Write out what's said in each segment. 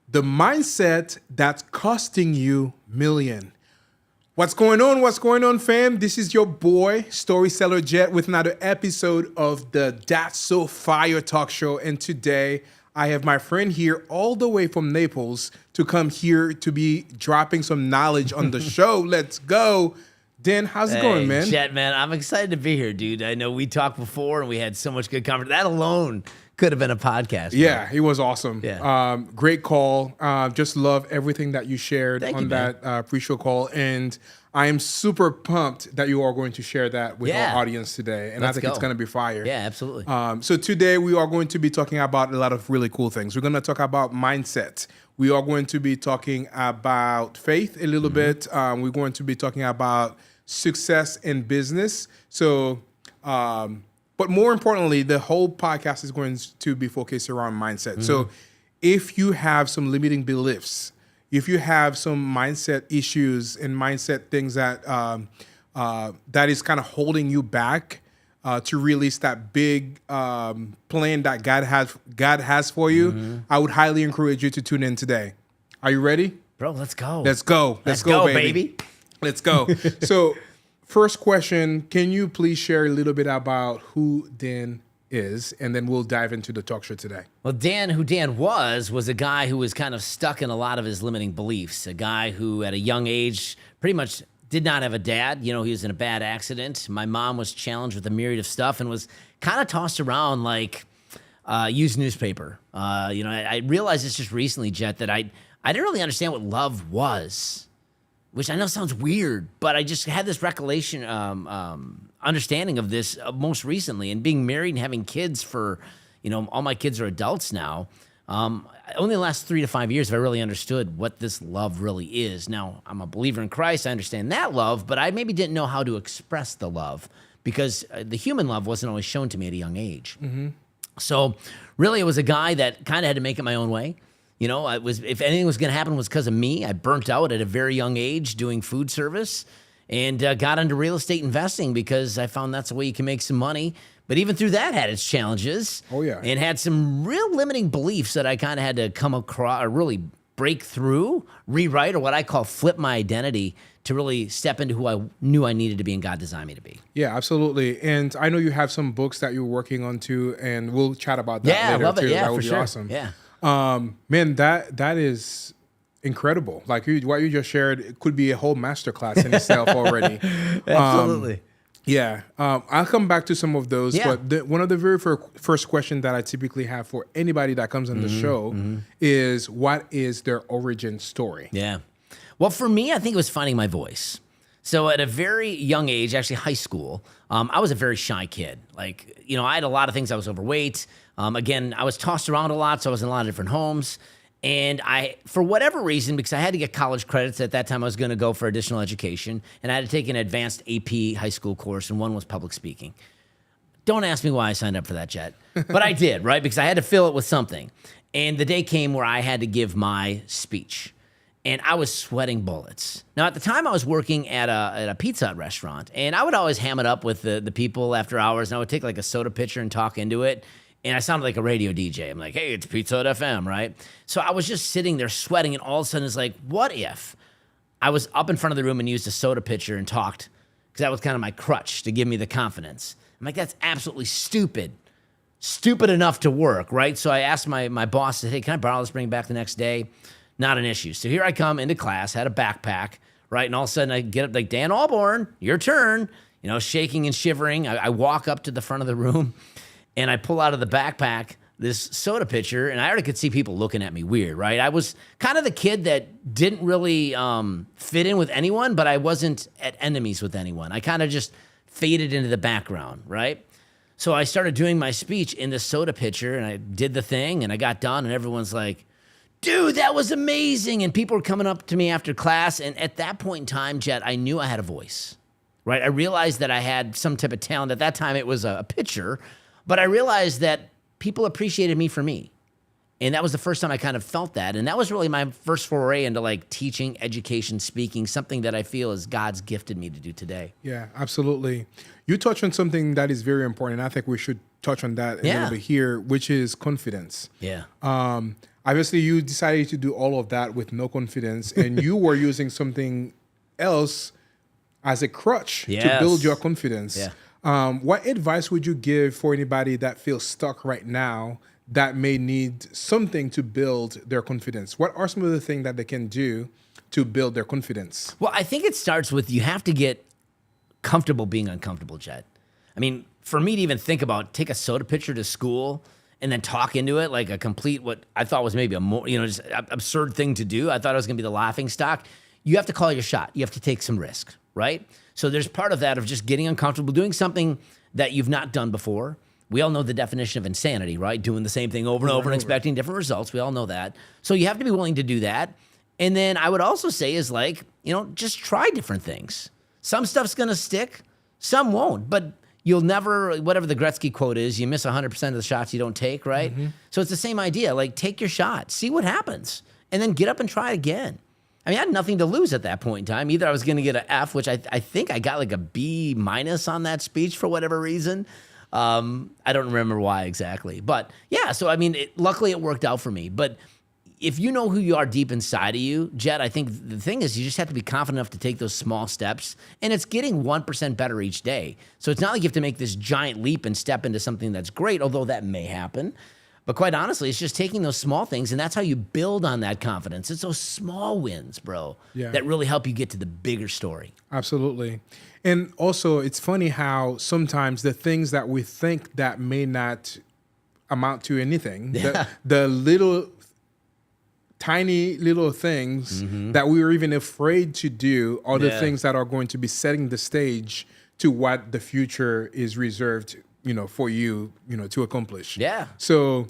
The mindset that's costing you million. What's going on? What's going on, fam? This is your boy, Storyseller Jet, with another episode of the That's So Fire talk show. And today, I have my friend here all the way from Naples to come here to be dropping some knowledge on the show. Let's go. Dan, how's it going, man? Jet, man, I'm excited to be here, dude. I know we talked before and we had so much good conversation. That alone could have been a podcast. Yeah, it was awesome. Yeah. Great call. Just love everything that you shared Thank on you, man. that pre-show call. And I am super pumped that you are going to share that with Yeah. our audience today. And Let's I think it's go. going to be fire. Yeah, absolutely. So today we are going to be talking about a lot of really cool things. We're going to talk about mindset. We are going to be talking about faith a little bit. We're going to be talking about success in business. So, but more importantly, the whole podcast is going to be focused around mindset. So if you have some limiting beliefs, if you have some mindset issues and mindset things that that is kind of holding you back to release that big plan that God has for you, I would highly encourage you to tune in today. Are you ready? Bro, let's go. Let's go. Let's go, baby. Let's go. So, first question, can you please share a little bit about who Dan is, and then we'll dive into the talk show today. Well, who Dan was a guy who was kind of stuck in a lot of his limiting beliefs. A guy who, at a young age, pretty much did not have a dad. You know, he was in a bad accident. My mom was challenged with a myriad of stuff and was kind of tossed around like used newspaper. I realized this just recently, Jet, that I didn't really understand what love was, which I know sounds weird, but I just had this recollection, understanding of this most recently, and being married and having kids for, all my kids are adults now. Only the last 3 to 5 years have I really understood what this love really is. Now, I'm a believer in Christ. I understand that love, but I maybe didn't know how to express the love because the human love wasn't always shown to me at a young age. So really, it was a guy that kind of had to make it my own way. If anything was going to happen, it was because of me. I burnt out at a very young age doing food service and got into real estate investing because I found that's the way you can make some money. But even through that had its challenges. Oh, yeah. And had some real limiting beliefs that I kind of had to come across or really break through, rewrite, or what I call flip my identity to really step into who I knew I needed to be and God designed me to be. Yeah, absolutely. And I know you have some books that you're working on too, and we'll chat about that later I love it. too. Yeah, That would for be sure. awesome. Yeah. Man, that is incredible. Like what you just shared, it could be a whole masterclass in itself already. Absolutely. Yeah, I'll come back to some of those. Yeah. But one of the very first questions that I typically have for anybody that comes on the show is, what is their origin story? Yeah. Well, for me, I think it was finding my voice. So at a very young age, actually high school, I was a very shy kid. I had a lot of things. I was overweight. Again, I was tossed around a lot, so I was in a lot of different homes. And for whatever reason, because I had to get college credits at that time, I was going to go for additional education, and I had to take an advanced AP high school course, and one was public speaking. Don't ask me why I signed up for that, Jet, but I did, right? Because I had to fill it with something. And the day came where I had to give my speech, and I was sweating bullets. Now, at the time, I was working at a Pizza Hut restaurant, and I would always ham it up with the people after hours, and I would take like a soda pitcher and talk into it. And I sounded like a radio DJ. I'm like, hey, it's Pizza Hut FM, right? So I was just sitting there sweating, and all of a sudden it's like, what if I was up in front of the room and used a soda pitcher and talked? Because that was kind of my crutch to give me the confidence. I'm like, that's absolutely stupid. Stupid enough to work, right? So I asked my boss, hey, can I borrow this, bring it back the next day? Not an issue. So here I come into class, had a backpack, right? And all of a sudden I get up like, Dan Alborn, your turn, shaking and shivering. I walk up to the front of the room, and I pull out of the backpack this soda pitcher, and I already could see people looking at me weird, right? I was kind of the kid that didn't really fit in with anyone, but I wasn't at enemies with anyone. I kind of just faded into the background, right? So I started doing my speech in the soda pitcher, and I did the thing, and I got done, and everyone's like, dude, that was amazing. And people were coming up to me after class, and at that point in time, Jet, I knew I had a voice, right? I realized that I had some type of talent. At that time, it was a pitcher. But I realized that people appreciated me for me. And that was the first time I kind of felt that. And that was really my first foray into teaching, education, speaking, something that I feel is God's gifted me to do today. Yeah, absolutely. You touched on something that is very important. I think we should touch on that a little bit here, which is confidence. Yeah. obviously you decided to do all of that with no confidence, and you were using something else as a crutch to Yes. build your confidence. Yeah. What advice would you give for anybody that feels stuck right now that may need something to build their confidence? What are some of the things that they can do to build their confidence? Well, I think it starts with you have to get comfortable being uncomfortable, Jet. I mean, for me to even think about take a soda pitcher to school and then talk into it like a complete what I thought was maybe a more just absurd thing to do. I thought it was going to be the laughing stock. You have to call your shot. You have to take some risk, right? So there's part of that of just getting uncomfortable, doing something that you've not done before. We all know the definition of insanity, right? Doing the same thing over and over and expecting different results. We all know that. So you have to be willing to do that. And then I would also say is like, just try different things. Some stuff's going to stick, some won't, but you'll never, whatever the Gretzky quote is, you miss 100% of the shots you don't take, right? So it's the same idea. Like, take your shot, see what happens, and then get up and try again. I mean, I had nothing to lose at that point in time. Either I was going to get an F, which I think I got like a B- on that speech for whatever reason. I don't remember why exactly. But yeah, so I mean, luckily it worked out for me. But if you know who you are deep inside of you, Jet, I think the thing is you just have to be confident enough to take those small steps. And it's getting 1% better each day. So it's not like you have to make this giant leap and step into something that's great, although that may happen. But quite honestly, it's just taking those small things, and that's how you build on that confidence. It's those small wins, bro, that really help you get to the bigger story. Absolutely. And also, it's funny how sometimes the things that we think that may not amount to anything, the little tiny little things that we were even afraid to do are the things that are going to be setting the stage to what the future is reserved for you, to accomplish. Yeah. So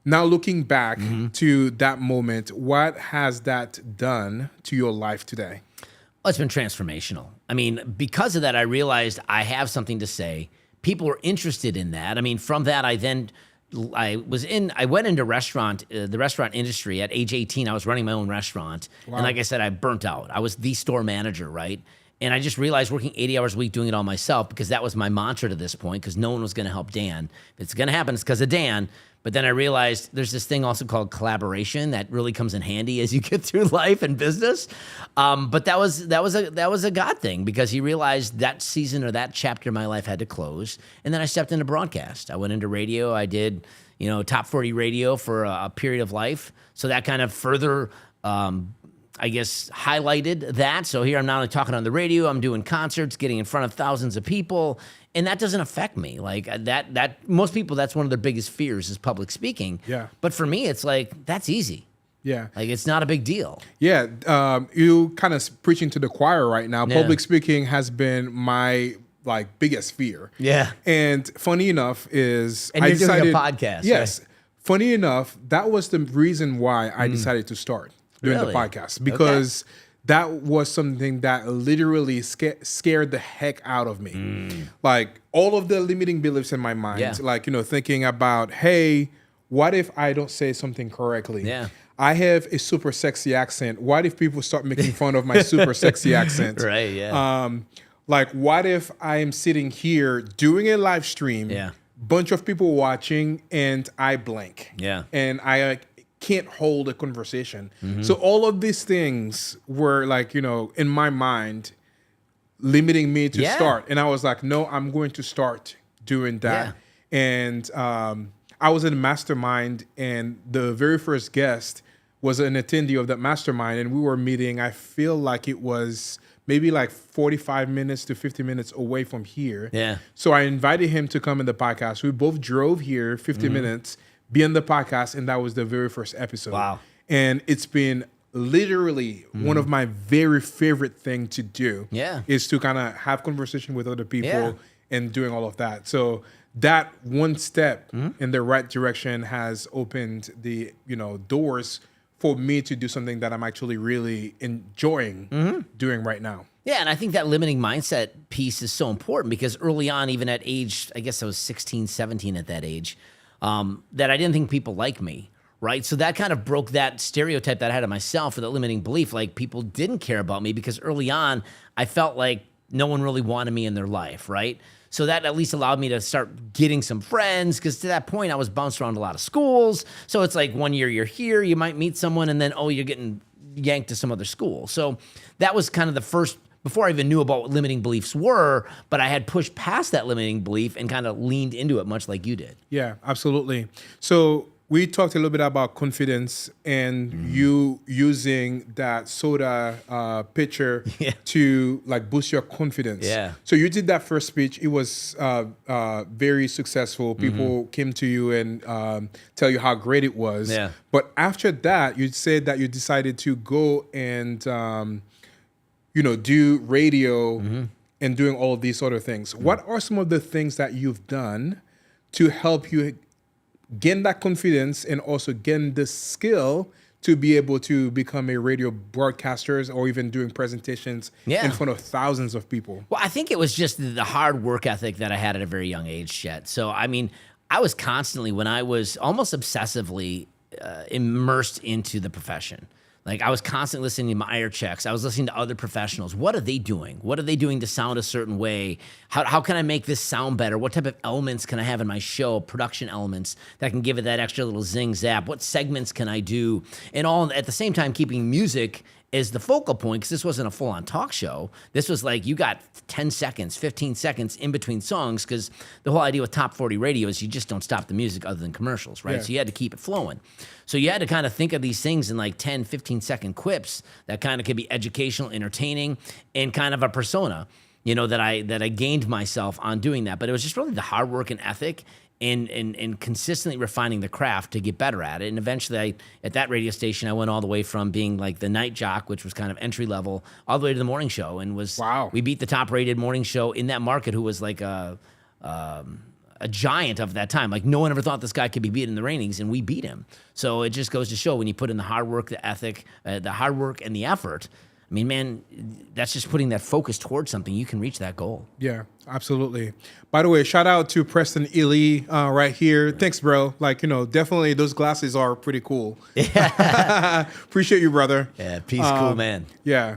now looking back to that moment, what has that done to your life today? Well, it's been transformational. I mean, because of that, I realized I have something to say. People were interested in that. I mean, from that, I went into the restaurant industry at age 18. I was running my own restaurant. Wow. And like I said, I burnt out. I was the store manager, right? And I just realized working 80 hours a week, doing it all myself, because that was my mantra to this point, because no one was going to help Dan. If it's going to happen, it's because of Dan. But then I realized there's this thing also called collaboration that really comes in handy as you get through life and business. But that was a God thing, because he realized that season or that chapter of my life had to close. And then I stepped into broadcast. I went into radio. I did, top 40 radio for a period of life. So that kind of further highlighted that. So here I'm not only talking on the radio, I'm doing concerts, getting in front of thousands of people, and that doesn't affect me. Like that most people, that's one of their biggest fears is public speaking. Yeah. But for me, it's like, that's easy. Yeah. Like, it's not a big deal. Yeah. You kind of preaching to the choir right now. Yeah. Public speaking has been my biggest fear. Yeah. And funny enough is And you're doing a podcast. Yes. Right? Funny enough, that was the reason why I decided to start doing the podcast, because that was something that literally scared the heck out of me. Like, all of the limiting beliefs in my mind, thinking about, hey, what if I don't say something correctly? Yeah. I have a super sexy accent. What if people start making fun of my super sexy accent? Right, yeah. What if I am sitting here doing a live stream, bunch of people watching, and I blank? Yeah. And I can't hold a conversation. So all of these things were in my mind, limiting me to start. And I was like, no, I'm going to start doing that. Yeah. And I was in a mastermind, and the very first guest was an attendee of that mastermind. And we were meeting, I feel like it was maybe 45 minutes to 50 minutes away from here. Yeah. So I invited him to come in the podcast. We both drove here 50 minutes, be on the podcast, and that was the very first episode. Wow. And it's been literally one of my very favorite thing to do. Yeah. Is to kind of have conversation with other people and doing all of that. So that one step in the right direction has opened the doors for me to do something that I'm actually really enjoying doing right now. Yeah, and I think that limiting mindset piece is so important, because early on, even at age, I guess I was 16, 17 at that age, that I didn't think people liked me, right? So that kind of broke that stereotype that I had of myself, or that limiting belief, like people didn't care about me, because early on, I felt like no one really wanted me in their life, right? So that at least allowed me to start getting some friends, because to that point I was bounced around a lot of schools. So it's like 1 year you're here, you might meet someone, and then, oh, you're getting yanked to some other school. So that was kind of the first, before I even knew about what limiting beliefs were, but I had pushed past that limiting belief and kind of leaned into it, much like you did. Yeah, absolutely. So we talked a little bit about confidence and you using that soda pitcher to like boost your confidence. Yeah. So you did that first speech. It was very successful. People came to you and tell you how great it was. Yeah. But after that, you said that you decided to go and do radio and doing all of these sort of things. What are some of the things that you've done to help you gain that confidence and also gain the skill to be able to become a radio broadcaster or even doing presentations in front of thousands of people? Well, I think it was just the hard work ethic that I had at a very young age, Chet. So, I mean, I was constantly, when I was almost obsessively immersed into the profession. Like, I was constantly listening to my ear checks. I was listening to other professionals. What are they doing? What are they doing to sound a certain way? How can I make this sound better? What type of elements can I have in my show, production elements that can give it that extra little zing zap? What segments can I do? And all at the same time keeping music as the focal point, because this wasn't a full-on talk show. This was like you got 10 seconds, 15 seconds in between songs, because the whole idea with Top 40 radio is you just don't stop the music other than commercials, right? Yeah. So you had to keep it flowing. So you had to kind of think of these things in like 10, 15-second quips that kind of could be educational, entertaining, and kind of a persona, that I gained myself on doing that. But it was just really the hard work and ethic and consistently refining the craft to get better at it. And eventually, at that radio station, I went all the way from being like the night jock, which was kind of entry level, all the way to the morning show, and we beat the top rated morning show in that market, who was like a giant of that time. Like, no one ever thought this guy could be beat in the ratings, and we beat him. So it just goes to show, when you put in the hard work, the ethic, the hard work and the effort, I mean, man, that's just putting that focus towards something. You can reach that goal. Yeah, absolutely. By the way, shout out to Preston Ely right here. Thanks, bro. Like, definitely those glasses are pretty cool. Yeah. Appreciate you, brother. Yeah, peace, cool man. Yeah.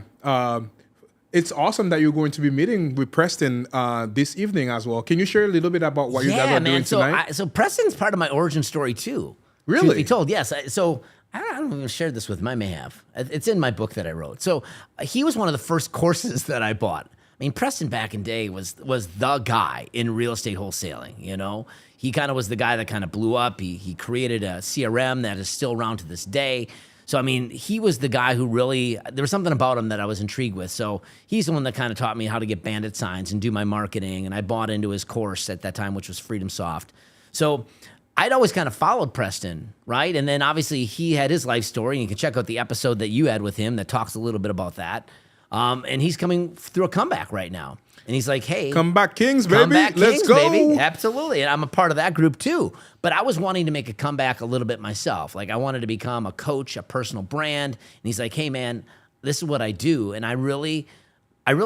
It's awesome that you're going to be meeting with Preston this evening as well. Can you share a little bit about what you guys are doing tonight? So Preston's part of my origin story too. Really? Truth be told, yes. So I don't even share this with him. I may have. It's in my book that I wrote. So he was one of the first courses that I bought. I mean, Preston back in day was the guy in real estate wholesaling. He kind of was the guy that kind of blew up. He created a CRM that is still around to this day. So, I mean, he was the guy who really, there was something about him that I was intrigued with. So he's the one that kind of taught me how to get bandit signs and do my marketing. And I bought into his course at that time, which was Freedom Soft. So I'd always kind of followed Preston, right? And then obviously he had his life story. And you can check out the episode that you had with him that talks a little bit about that. And he's coming through a comeback right now. And he's like, hey. Comeback Kings, baby. Comeback Let's Kings, go. baby. Absolutely. And I'm a part of that group too. But I was wanting to make a comeback a little bit myself. Like, I wanted to become a coach, a personal brand. And he's like, hey, man, this is what I do. And I really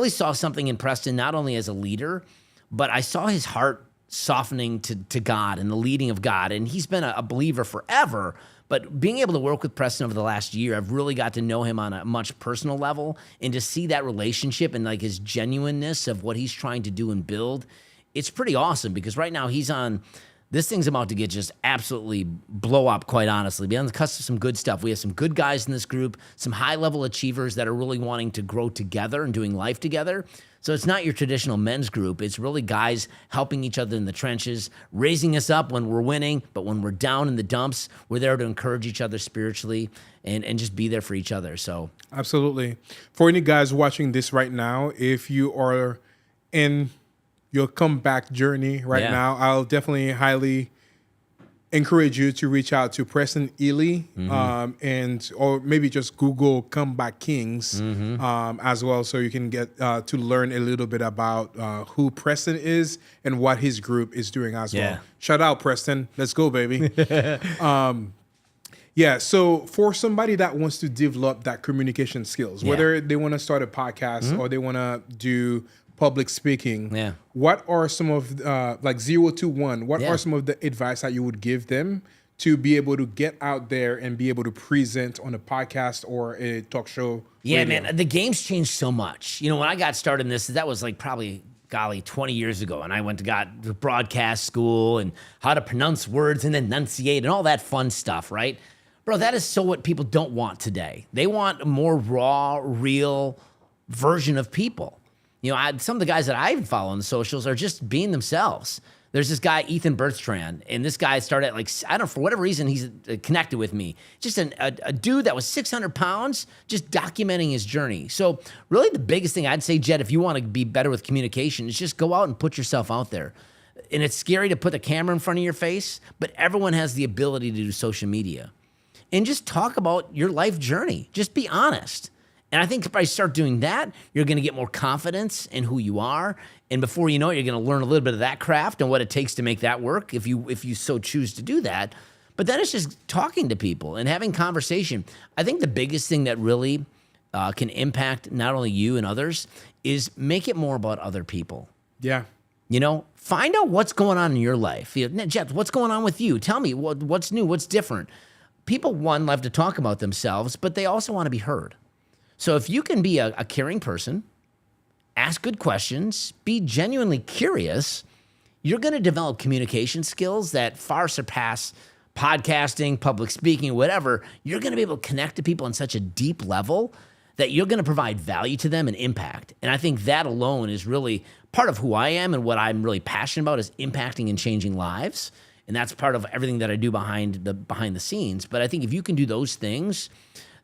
saw something in Preston, not only as a leader, but I saw his heart softening to God and the leading of God. And he's been a believer forever. But being able to work with Preston over the last year, I've really got to know him on a much personal level, and to see that relationship and like his genuineness of what he's trying to do and build, it's pretty awesome, because right now this thing's about to get just absolutely blow up, quite honestly. Be on the cusp of some good stuff. We have some good guys in this group, some high-level achievers that are really wanting to grow together and doing life together. So it's not your traditional men's group. It's really guys helping each other in the trenches, raising us up when we're winning, but when we're down in the dumps, we're there to encourage each other spiritually and just be there for each other. So absolutely. For any guys watching this right now, if you are in your comeback journey right now, I'll definitely highly encourage you to reach out to Preston Ely, or maybe just Google Comeback Kings as well, so you can get to learn a little bit about who Preston is and what his group is doing as well. Shout out, Preston. Let's go, baby. Yeah, so for somebody that wants to develop that communication skills, whether they want to start a podcast or they want to do public speaking, what are some of, like 0 to 1, what are some of the advice that you would give them to be able to get out there and be able to present on a podcast or a talk show? Yeah, radio? Man, the game's changed so much. When I got started in this, that was like probably golly, 20 years ago, and I went to got to broadcast school and how to pronounce words and enunciate and all that fun stuff, right? Bro, that is so what people don't want today. They want a more raw, real version of people. You know, some of the guys that I even follow on the socials are just being themselves. There's this guy, Ethan Bertrand, and this guy started like, I don't know, for whatever reason, he's connected with me. Just a dude that was 600 pounds, just documenting his journey. So really the biggest thing I'd say, Jed, if you want to be better with communication, is just go out and put yourself out there. And it's scary to put the camera in front of your face, but everyone has the ability to do social media. And just talk about your life journey. Just be honest. And I think if I start doing that, you're going to get more confidence in who you are. And before you know it, you're going to learn a little bit of that craft and what it takes to make that work if you so choose to do that. But then it's just talking to people and having conversation. I think the biggest thing that really can impact not only you and others is make it more about other people. Yeah. You know, find out what's going on in your life. Jeff, what's going on with you? Tell me what's new, what's different. People, one, love to talk about themselves, but they also want to be heard. So if you can be a caring person, ask good questions, be genuinely curious, you're going to develop communication skills that far surpass podcasting, public speaking, whatever. You're going to be able to connect to people on such a deep level that you're going to provide value to them and impact. And I think that alone is really part of who I am, and what I'm really passionate about is impacting and changing lives. And that's part of everything that I do behind the scenes. But I think if you can do those things,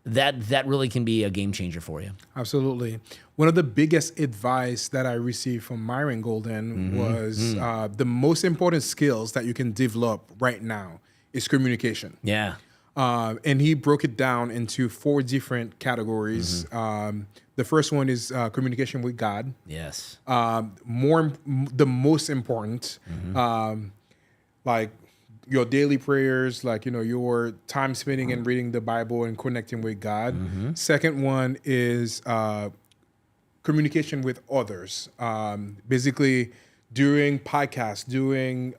that really can be a game changer for you. Absolutely. One of the biggest advice that I received from Myron Golden was the most important skills that you can develop right now is communication. Yeah. And he broke it down into 4 different categories. The first one is communication with God. Yes. The most important, like your daily prayers, like, you know, your time spending and reading the Bible and connecting with God. Second one is communication with others. Basically, doing podcasts, doing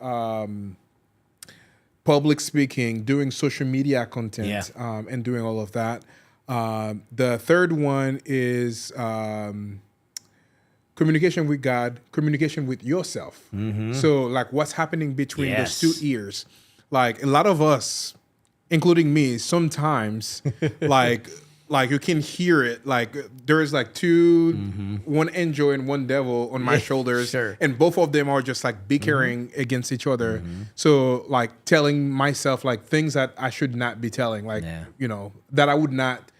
public speaking, doing social media content, and doing all of that. The third one is communication with God, communication with yourself. So, like, what's happening between those 2 ears? Like, a lot of us, including me, sometimes, like you can hear it. Like, there's like one angel and one devil on my shoulders, and both of them are just like bickering against each other. So, like, telling myself like things that I should not be telling, like, you know, that I would not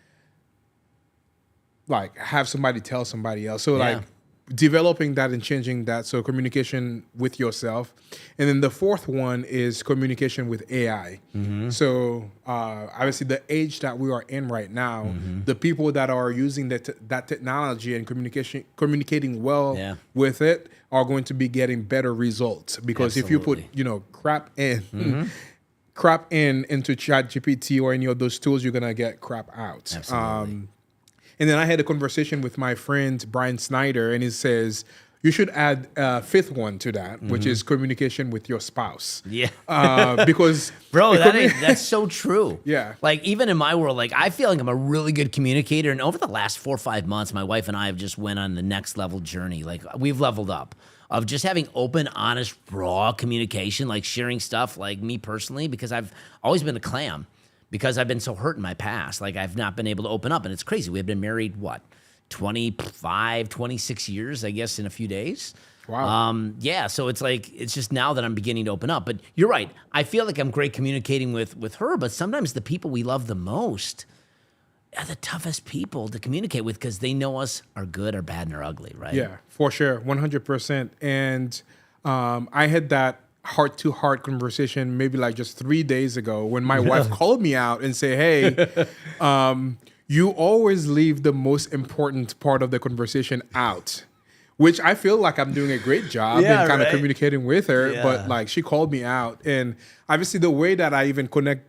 like have somebody tell somebody else. So like developing that and changing that. So communication with yourself. And then the fourth one is communication with AI. So obviously the age that we are in right now, the people that are using that technology and communicating well with it are going to be getting better results. Because if you put, you know, crap into ChatGPT or any of those tools, you're going to get crap out. Absolutely. And then I had a conversation with my friend Brian Snyder, and he says you should add a fifth one to that, which is communication with your spouse. Because bro, that's so true. Yeah. Like, even in my world, like, I feel like I'm a really good communicator, and over the last 4 or 5 months, my wife and I have just went on the next level journey. Like, we've leveled up of just having open, honest, raw communication, like sharing stuff, like me personally, because I've always been a clam. Because I've been so hurt in my past. Like, I've not been able to open up. And it's crazy. We've been married, 26 years, I guess, in a few days. Wow. So it's like, it's just now that I'm beginning to open up. But you're right. I feel like I'm great communicating with her, but sometimes the people we love the most are the toughest people to communicate with because they know us are good or bad and are ugly, right? Yeah, for sure. 100%. And I had that heart-to-heart conversation maybe like just 3 days ago when my wife called me out and said, hey, you always leave the most important part of the conversation out, which I feel like I'm doing a great job in kind of communicating with her. But like, she called me out, and obviously the way that I even connect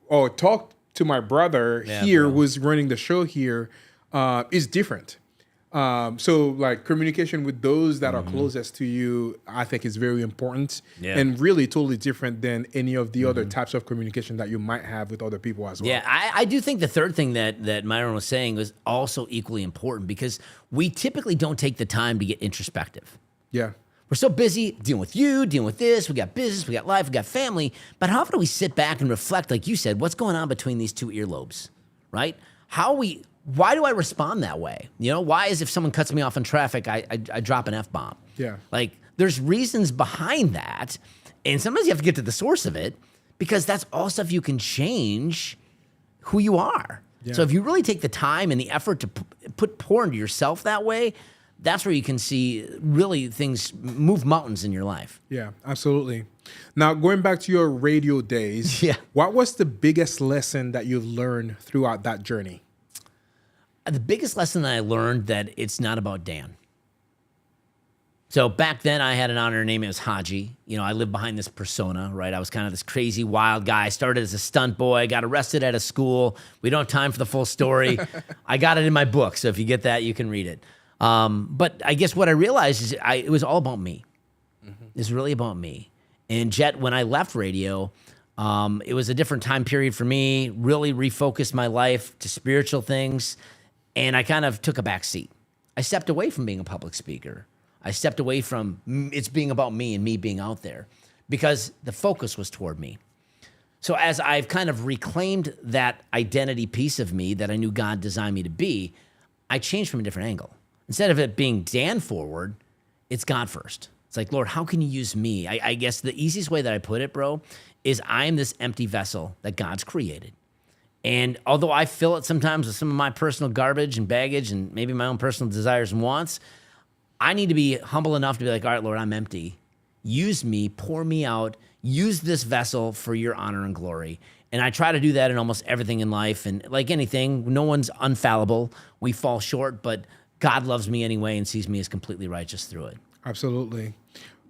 or talk to my brother who's running the show here is different. So like communication with those that are closest to you, I think is very important and really totally different than any of the other types of communication that you might have with other people as well. Yeah, I do think the third thing that Myron was saying was also equally important because we typically don't take the time to get introspective. Yeah. We're so busy dealing with you, dealing with this. We got business, we got life, we got family. But how often do we sit back and reflect, like you said, what's going on between these two earlobes, right? Why do I respond that way? Why is if someone cuts me off in traffic, I drop an F-bomb? Yeah. Like there's reasons behind that. And sometimes you have to get to the source of it because that's all stuff you can change who you are. Yeah. So if you really take the time and the effort to pour into yourself that way, that's where you can see really things move mountains in your life. Yeah, absolutely. Now, going back to your radio days, Yeah. what was the biggest lesson that you've learned throughout that journey? The biggest lesson that I learned that it's not about Dan. So back then I had an honor name. It was Haji. I lived behind this persona, right? I was kind of this crazy wild guy. I started as a stunt boy, got arrested at a school. We don't have time for the full story. I got it in my book. So if you get that, you can read it. But I guess what I realized is it was all about me. Mm-hmm. It's really about me. And Jet, when I left radio, it was a different time period for me, really refocused my life to spiritual things. And I kind of took a back seat. I stepped away from being a public speaker. I stepped away from it's being about me and me being out there because the focus was toward me. So as I've kind of reclaimed that identity piece of me that I knew God designed me to be, I changed from a different angle. Instead of it being Dan forward, it's God first. It's like, Lord, how can you use me? I guess the easiest way that I put it, bro, is I am this empty vessel that God's created. And although I fill it sometimes with some of my personal garbage and baggage and maybe my own personal desires and wants, I need to be humble enough to be like, all right, Lord, I'm empty. Use me, pour me out, use this vessel for your honor and glory. And I try to do that in almost everything in life. And like anything, no one's infallible. We fall short, but God loves me anyway and sees me as completely righteous through it. Absolutely.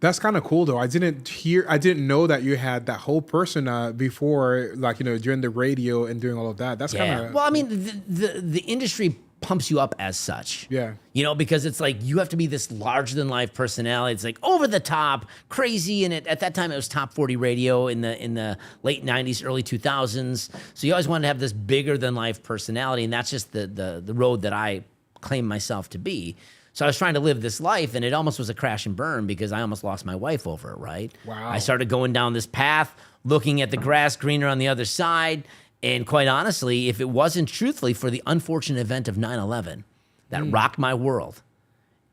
That's kind of cool, though. I didn't know that you had that whole persona before, like, during the radio and doing all of that. That's kind of... Well, I mean, the industry pumps you up as such. Yeah. Because it's like you have to be this larger than life personality. It's like over the top, crazy, and at that time it was top 40 radio in the late 90s, early 2000s. So you always wanted to have this bigger than life personality, and that's just the road that I claim myself to be. So I was trying to live this life, and it almost was a crash and burn because I almost lost my wife over it, right? Wow. I started going down this path, looking at the grass greener on the other side. And quite honestly, if it wasn't truthfully for the unfortunate event of 9/11 that rocked my world,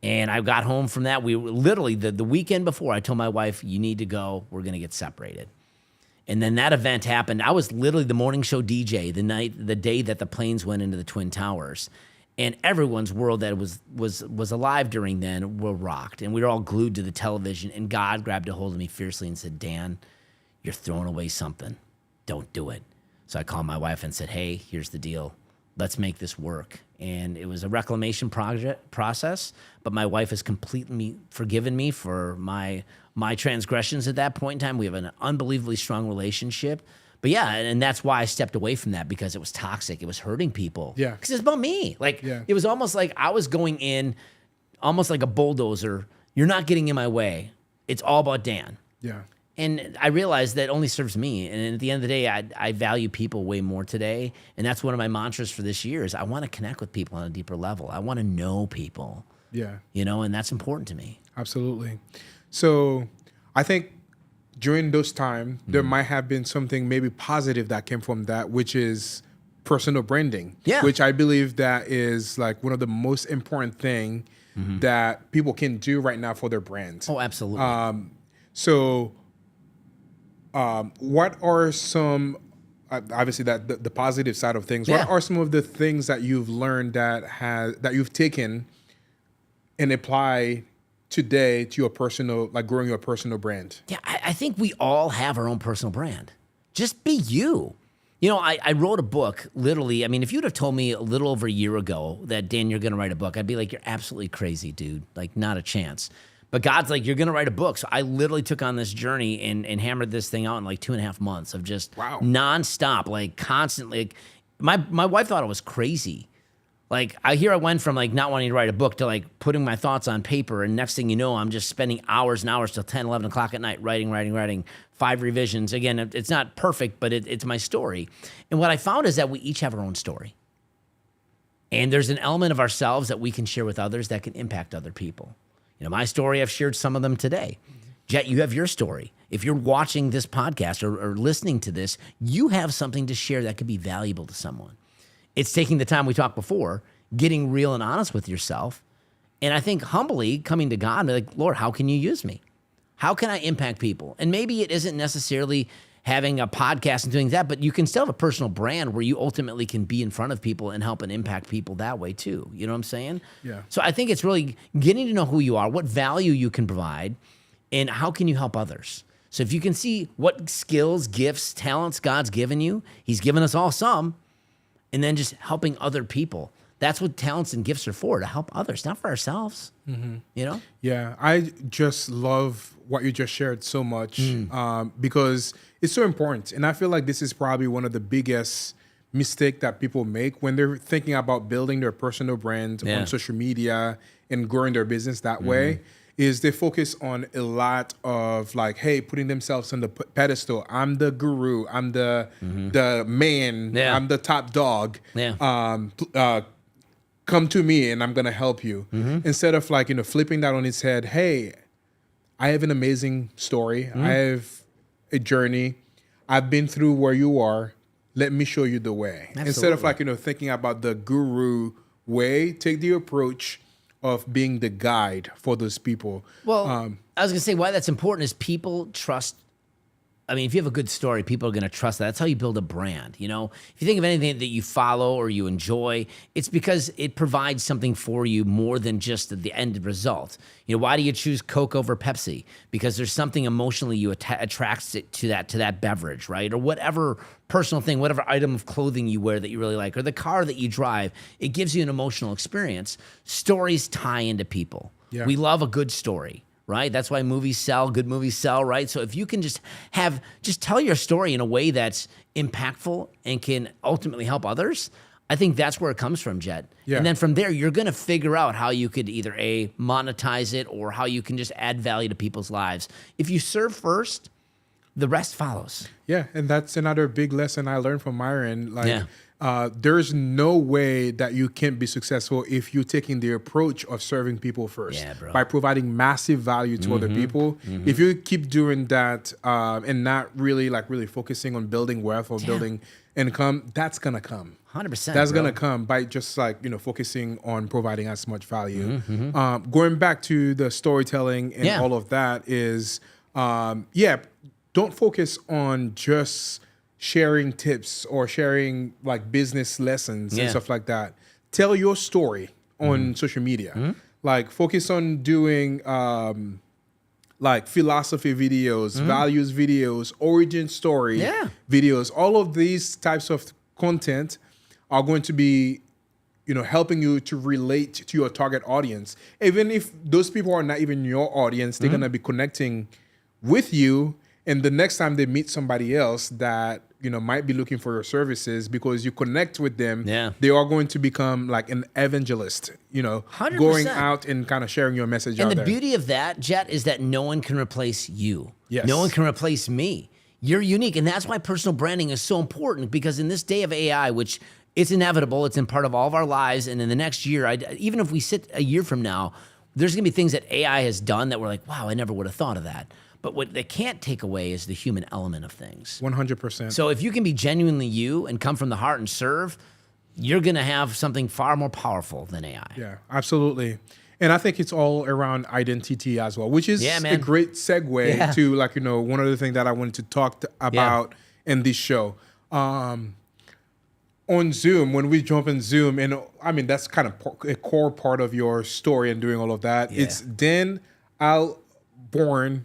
and I got home from that, we were literally, the weekend before, I told my wife, you need to go, we're going to get separated. And then that event happened. I was literally the morning show DJ the day that the planes went into the Twin Towers. And everyone's world that was alive during then were rocked. And we were all glued to the television. And God grabbed a hold of me fiercely and said, Dan, you're throwing away something. Don't do it. So I called my wife and said, hey, here's the deal. Let's make this work. And it was a reclamation process. But my wife has completely forgiven me for my transgressions at that point in time. We have an unbelievably strong relationship. But yeah, and that's why I stepped away from that because it was toxic. It was hurting people. Yeah. Because it's about me. It was almost like I was going in almost like a bulldozer. You're not getting in my way. It's all about Dan. Yeah. And I realized that only serves me. And at the end of the day, I value people way more today. And that's one of my mantras for this year is I want to connect with people on a deeper level. I want to know people. Yeah. And that's important to me. Absolutely. So I think during those times, there might have been something maybe positive that came from that, which is personal branding. Yeah. Which I believe that is like one of the most important thing that people can do right now for their brands. Oh, absolutely. What are some, obviously that the positive side of things, Yeah. what are some of the things that you've learned that you've taken and apply today to your personal, like growing your personal brand? Yeah, I think we all have our own personal brand. Just be you. I wrote a book, literally. I mean, if you'd have told me a little over a year ago that, Dan, you're going to write a book, I'd be like, you're absolutely crazy, dude. Like, not a chance. But God's like, you're going to write a book. So I literally took on this journey and hammered this thing out in like 2.5 months of just nonstop, like constantly. Like, my wife thought I was crazy. Like, I went from like not wanting to write a book to like putting my thoughts on paper. And next thing you know, I'm just spending hours and hours till 10, 11 o'clock at night, writing, 5 revisions. Again, it's not perfect, but it's my story. And what I found is that we each have our own story. And there's an element of ourselves that we can share with others that can impact other people. My story, I've shared some of them today. Jet, you have your story. If you're watching this podcast or listening to this, you have something to share that could be valuable to someone. It's taking the time we talked before, getting real and honest with yourself. And I think humbly coming to God and be like, Lord, how can you use me? How can I impact people? And maybe it isn't necessarily having a podcast and doing that, but you can still have a personal brand where you ultimately can be in front of people and help and impact people that way too. You know what I'm saying? Yeah. So I think it's really getting to know who you are, what value you can provide, and how can you help others. So if you can see what skills, gifts, talents God's given you, he's given us all some, and then just helping other people. That's what talents and gifts are for, to help others, not for ourselves. Yeah, I just love what you just shared so much because it's so important. And I feel like this is probably one of the biggest mistake that people make when they're thinking about building their personal brand on social media and growing their business that way. Is they focus on a lot of like, hey, putting themselves on the pedestal. I'm the guru. I'm the man. Yeah. I'm the top dog. Yeah. Come to me and I'm gonna help you. Instead of like, flipping that on its head. Hey, I have an amazing story. I have a journey. I've been through where you are. Let me show you the way. Instead of like, thinking about the guru way, take the approach of being the guide for those people. Well, I was going to say why that's important is people trust. I mean, if you have a good story, people are going to trust that. That's how you build a brand. If you think of anything that you follow or you enjoy, it's because it provides something for you more than just the end result. Why do you choose Coke over Pepsi? Because there's something emotionally you attracts it to that beverage, right? Or whatever personal thing, whatever item of clothing you wear that you really like, or the car that you drive, it gives you an emotional experience. Stories tie into people. Yeah. We love a good story. Right? That's why movies sell, good movies sell, right? So if you can just tell your story in a way that's impactful and can ultimately help others, I think that's where it comes from, Jet. Yeah. And then from there, you're going to figure out how you could either monetize it or how you can just add value to people's lives. If you serve first, the rest follows. Yeah, and that's another big lesson I learned from Myron. There's no way that you can be successful if you're taking the approach of serving people first. Yeah, bro. By providing massive value to other people. If you keep doing that and not really focusing on building wealth or building income, that's gonna come. 100%. That's bro. gonna come by just focusing on providing as much value. Going back to the storytelling and all of that is, don't focus on just sharing tips or sharing like business lessons and stuff like that. Tell your story on social media. Like focus on doing like philosophy videos, values videos, origin story videos. All of these types of content are going to be helping you to relate to your target audience. Even if those people are not even your audience, they're going to be connecting with you. And the next time they meet somebody else that might be looking for your services, because you connect with them, they are going to become like an evangelist, 100%. Going out and kind of sharing your message And out the there. beauty of that, Jet, is that no one can replace you. Yes. No one can replace me. You're unique. And that's why personal branding is so important, because in this day of AI, which it's inevitable, it's in part of all of our lives. And in the next year, even if we sit a year from now, there's going to be things that AI has done that we're like, wow, I never would have thought of that. But what they can't take away is the human element of things. 100%. So if you can be genuinely you and come from the heart and serve, you're going to have something far more powerful than AI. Yeah, absolutely. And I think it's all around identity as well, which is a great segue to one other thing that I wanted to talk about in this show. On Zoom, when we jump in Zoom, and I mean, that's kind of a core part of your story and doing all of that. Yeah. It's Dan Alborn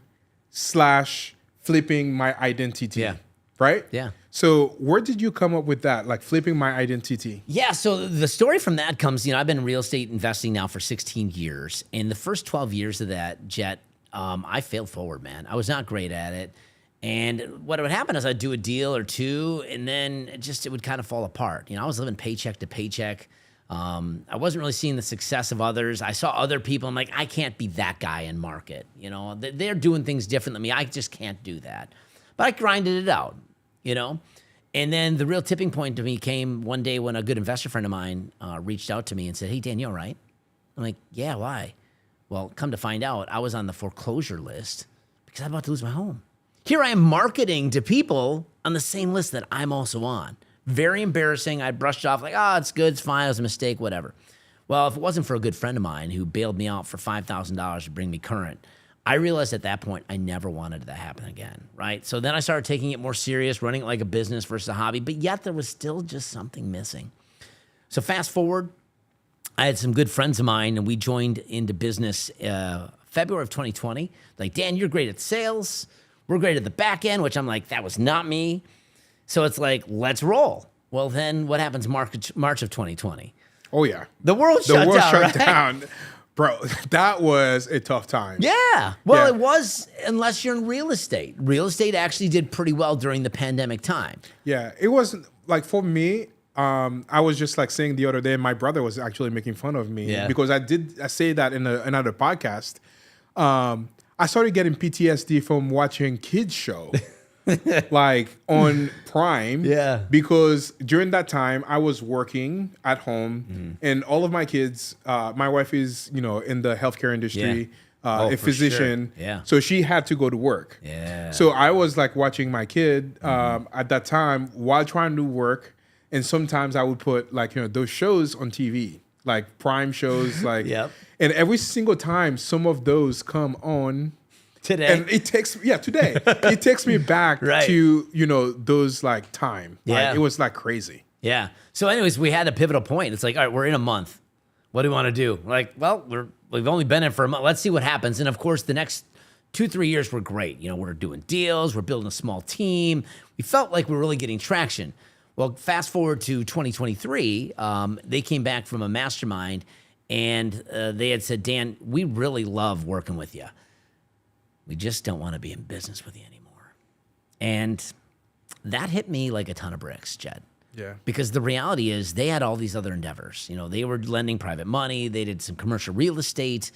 / flipping my identity. Yeah. Right? Yeah. So where did you come up with that? Like flipping my identity? Yeah. So the story from that comes, I've been in real estate investing now for 16 years. And the first 12 years of that, Jet, I failed forward, man. I was not great at it. And what would happen is I'd do a deal or two, and then it would kind of fall apart. I was living paycheck to paycheck. I wasn't really seeing the success of others. I saw other people. I'm like, I can't be that guy in market. They're doing things different than me. I just can't do that. But I grinded it out, And then the real tipping point to me came one day when a good investor friend of mine reached out to me and said, hey, Dan, you all right? I'm like, yeah, why? Well, come to find out, I was on the foreclosure list because I'm about to lose my home. Here I am marketing to people on the same list that I'm also on. Very embarrassing. I brushed off like, oh, it's good, it's fine, it was a mistake, whatever. Well, if it wasn't for a good friend of mine who bailed me out for $5,000 to bring me current, I realized at that point I never wanted that to happen again, right? So then I started taking it more serious, running it like a business versus a hobby, but yet there was still just something missing. So fast forward, I had some good friends of mine, and we joined into business February of 2020. Like, Dan, you're great at sales. We're great at the back end, which I'm like, that was not me. So it's like, let's roll. Well, then what happens March of 2020? Oh, yeah. The world shut down. Bro, that was a tough time. Yeah. Well, Yeah. it was, unless you're in real estate. Real estate actually did pretty well during the pandemic time. Yeah, it was like for me. I was just like saying the other day, my brother was actually making fun of me because I say that in another podcast. I started getting PTSD from watching kids show, like on Prime. Yeah. Because during that time I was working at home, and all of my kids. My wife is in the healthcare industry. A physician. Sure. Yeah. So she had to go to work. Yeah. So I was like watching my kid at that time while trying to work. And sometimes I would put like, those shows on TV, like Prime shows, like, Yep. And every single time some of those come on Today. and it takes, today, it takes me back Right. to, those like time. Yeah. Like, it was like crazy. Yeah. So anyways, we had a pivotal point. It's like, all right, we're in a month. What do we want to do? We're like, well, we've only been in for a month. Let's see what happens. And of course, the next 2-3 years were great. We're doing deals. We're building a small team. We felt like we were really getting traction. Well, fast forward to 2023, they came back from a mastermind, and they had said, Dan, we really love working with you. We just don't want to be in business with you anymore. And that hit me like a ton of bricks, Jed. Yeah. Because the reality is they had all these other endeavors. They were lending private money. They did some commercial real estate.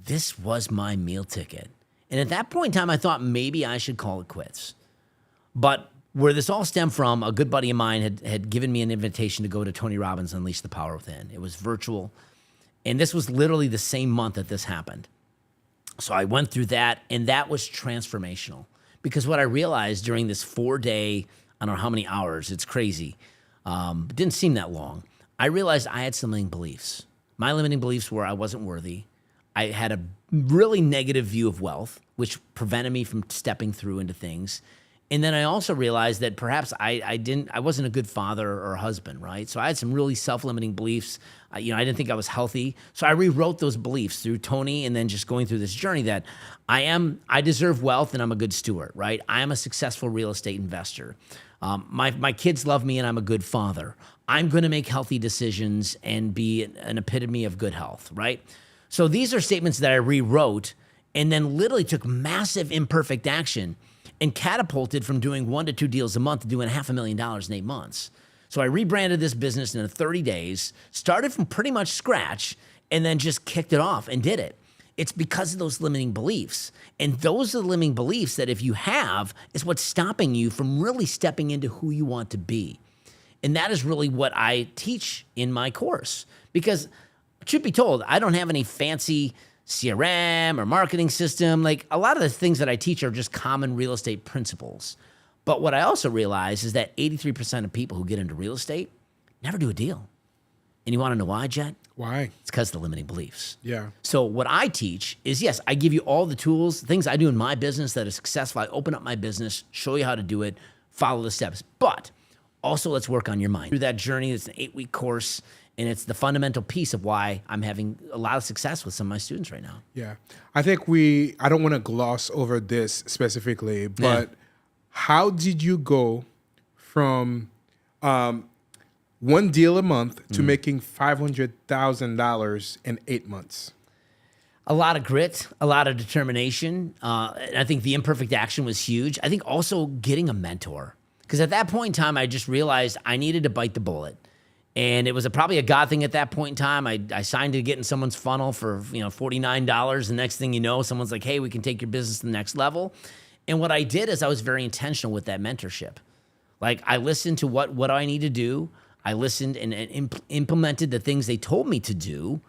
This was my meal ticket. And at that point in time, I thought maybe I should call it quits. But where this all stemmed from, a good buddy of mine had given me an invitation to go to Tony Robbins' Unleash the Power Within. It was virtual. And this was literally the same month that this happened. So I went through that, and that was transformational. Because what I realized during this 4-day, I don't know how many hours, it's crazy. It didn't seem that long. I realized I had some limiting beliefs. My limiting beliefs were I wasn't worthy. I had a really negative view of wealth, which prevented me from stepping through into things. And then I also realized that perhaps I wasn't a good father or husband, right? So I had some really self-limiting beliefs. I didn't think I was healthy. So I rewrote those beliefs through Tony and then just going through this journey that I deserve wealth and I'm a good steward, right? I am a successful real estate investor. My kids love me and I'm a good father. I'm going to make healthy decisions and be an epitome of good health, right? So these are statements that I rewrote and then literally took massive imperfect action and catapulted from doing 1 to 2 deals a month to doing $500,000 in 8 months. So I rebranded this business in 30 days, started from pretty much scratch, and then just kicked it off and did it. It's because of those limiting beliefs. And those are the limiting beliefs that if you have, is what's stopping you from really stepping into who you want to be. And that is really what I teach in my course. Because truth be told, I don't have any fancy CRM or marketing system. Like a lot of the things that I teach are just common real estate principles. But what I also realize is that 83% of people who get into real estate never do a deal. And you want to know why, Jet? Why? It's because of the limiting beliefs. Yeah. So what I teach is, yes, I give you all the tools, things I do in my business that are successful. I open up my business, show you how to do it, follow the steps. But also let's work on your mind. Through that journey, it's an 8-week course. And it's the fundamental piece of why I'm having a lot of success with some of my students right now. Yeah. I think I don't want to gloss over this specifically, but how did you go from one deal a month to making $500,000 in 8 months? A lot of grit, a lot of determination. And I think the imperfect action was huge. I think also getting a mentor. Because at that point in time, I just realized I needed to bite the bullet. And it was probably a God thing at that point in time. I signed to get in someone's funnel for $49. The next thing you know, someone's like, hey, we can take your business to the next level. And what I did is I was very intentional with that mentorship. Like I listened to what I need to do. I listened and implemented the things they told me to do.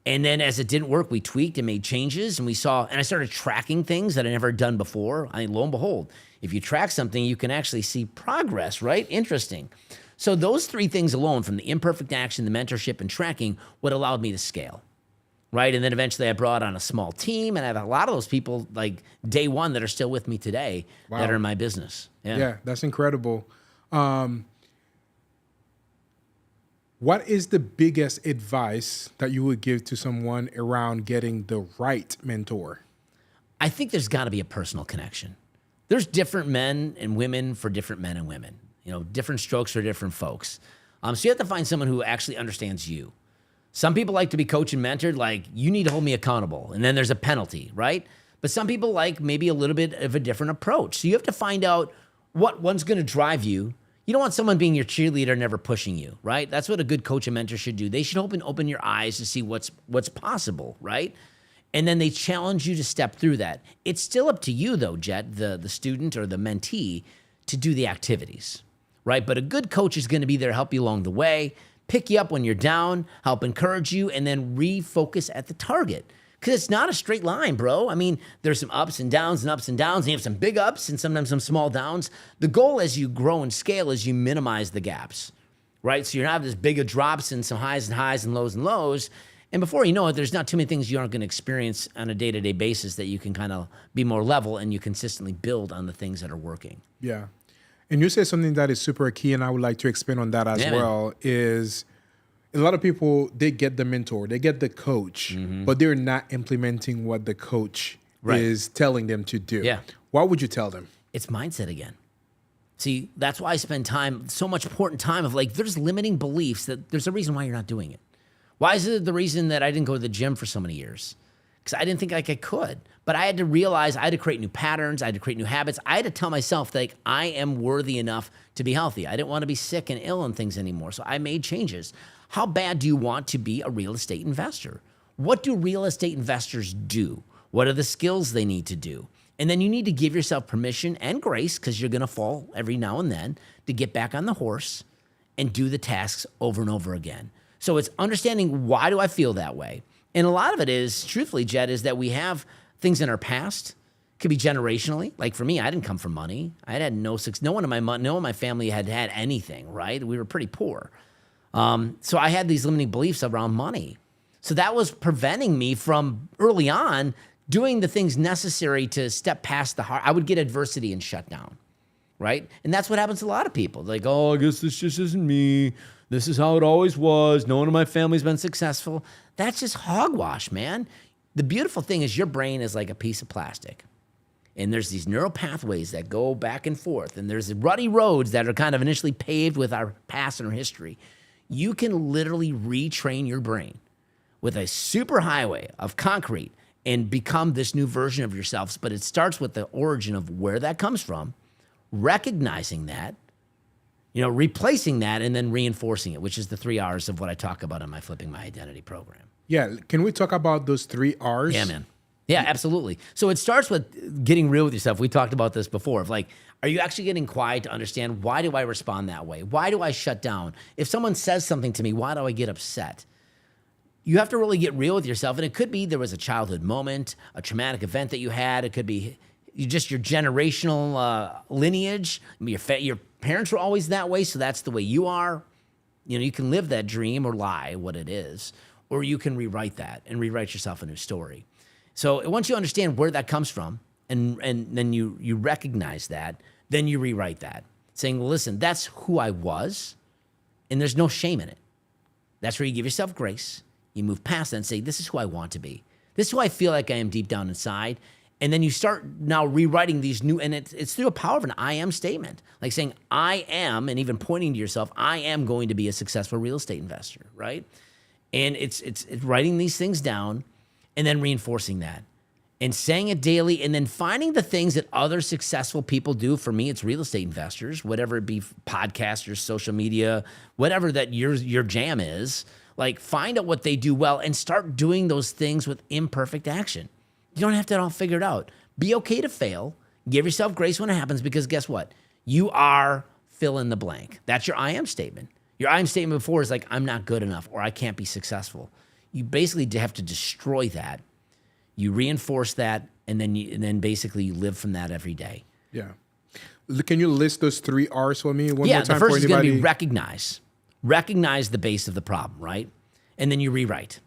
And then as it didn't work, we tweaked and made changes, and I started tracking things that I never done before. Lo and behold, if you track something, you can actually see progress, right? Interesting. So those three things alone, from the imperfect action, the mentorship, and tracking, what allowed me to scale, right? And then eventually I brought on a small team, and I have a lot of those people like day one that are still with me today that are in my business. Yeah, that's incredible. What is the biggest advice that you would give to someone around getting the right mentor? I think there's got to be a personal connection. There's different men and women for different men and women, different strokes for different folks. So you have to find someone who actually understands you. Some people like to be coached and mentored, like, you need to hold me accountable, and then there's a penalty, right? But some people like maybe a little bit of a different approach. So you have to find out what one's going to drive you. You don't want someone being your cheerleader, never pushing you, right? That's what a good coach and mentor should do. They should open your eyes to see what's possible, right? And then they challenge you to step through that. It's still up to you, though, Jet, the student or the mentee, to do the activities, right? But a good coach is going to be there to help you along the way, pick you up when you're down, help encourage you, and then refocus at the target. Because it's not a straight line, bro. I mean, there's some ups and downs, and you have some big ups and sometimes some small downs. The goal as you grow and scale is you minimize the gaps, right? So you're not this big of drops and some highs and lows. And before you know it, there's not too many things you aren't going to experience on a day-to-day basis that you can kind of be more level and you consistently build on the things that are working. Yeah. And you said something that is super key, and I would like to expand on that as well, is a lot of people, they get the mentor, they get the coach, but they're not implementing what the coach is telling them to do. Yeah. What would you tell them? It's mindset again. See, that's why I spend so much important time of like, there's limiting beliefs that there's a reason why you're not doing it. Why is it the reason that I didn't go to the gym for so many years? Because I didn't think like I could. But I had to realize I had to create new patterns. I had to create new habits. I had to tell myself that like, I am worthy enough to be healthy. I didn't want to be sick and ill and things anymore. So I made changes. How bad do you want to be a real estate investor? What do real estate investors do? What are the skills they need to do? And then you need to give yourself permission and grace, because you're going to fall every now and then, to get back on the horse and do the tasks over and over again. So it's understanding, why do I feel that way? And a lot of it is, truthfully, Jed, is that we have things in our past. It could be generationally. Like for me, I didn't come from money. I had no one in my family had anything, right? We were pretty poor. So I had these limiting beliefs around money. So that was preventing me from early on doing the things necessary to step past the hard. I would get adversity and shut down, right? And that's what happens to a lot of people. Like, oh, I guess this just isn't me. This is how it always was. No one in my family's been successful. That's just hogwash, man. The beautiful thing is your brain is like a piece of plastic. And there's these neural pathways that go back and forth. And there's rutty roads that are kind of initially paved with our past and our history. You can literally retrain your brain with a super highway of concrete and become this new version of yourselves. But it starts with the origin of where that comes from, recognizing that, replacing that, and then reinforcing it, which is the 3 R's of what I talk about in my Flipping My Identity program. Yeah. Can we talk about those 3 R's? Yeah, man. Yeah, absolutely. So it starts with getting real with yourself. We talked about this before of like, are you actually getting quiet to understand, why do I respond that way? Why do I shut down? If someone says something to me, why do I get upset? You have to really get real with yourself. And it could be there was a childhood moment, a traumatic event that you had. It could be just your generational lineage. Your parents were always that way, so that's the way you are. You can live that dream or lie what it is, or you can rewrite that and rewrite yourself a new story. So once you understand where that comes from, and then you recognize that, then you rewrite that, saying, well, listen, that's who I was, and there's no shame in it. That's where you give yourself grace. You move past that and say, this is who I want to be. This is who I feel like I am deep down inside. And then you start now rewriting these new, and it's through the power of an I am statement, like saying, I am, and even pointing to yourself, I am going to be a successful real estate investor, right? And it's writing these things down and then reinforcing that and saying it daily, and then finding the things that other successful people do. For me, it's real estate investors, whatever it be, podcasters, social media, whatever that your jam is. Like, find out what they do well and start doing those things with imperfect action. You don't have to all figure it out. Be okay to fail. Give yourself grace when it happens, because guess what? You are fill in the blank. That's your I am statement. Your I am statement before is like, I'm not good enough, or I can't be successful. you basically have to destroy that. You reinforce that, and then basically you live from that every day. Yeah. Can you list those 3 R's for me one Yeah, more time the first for is going to anybody? be recognize. Recognize the base of the problem, right? And then you rewrite.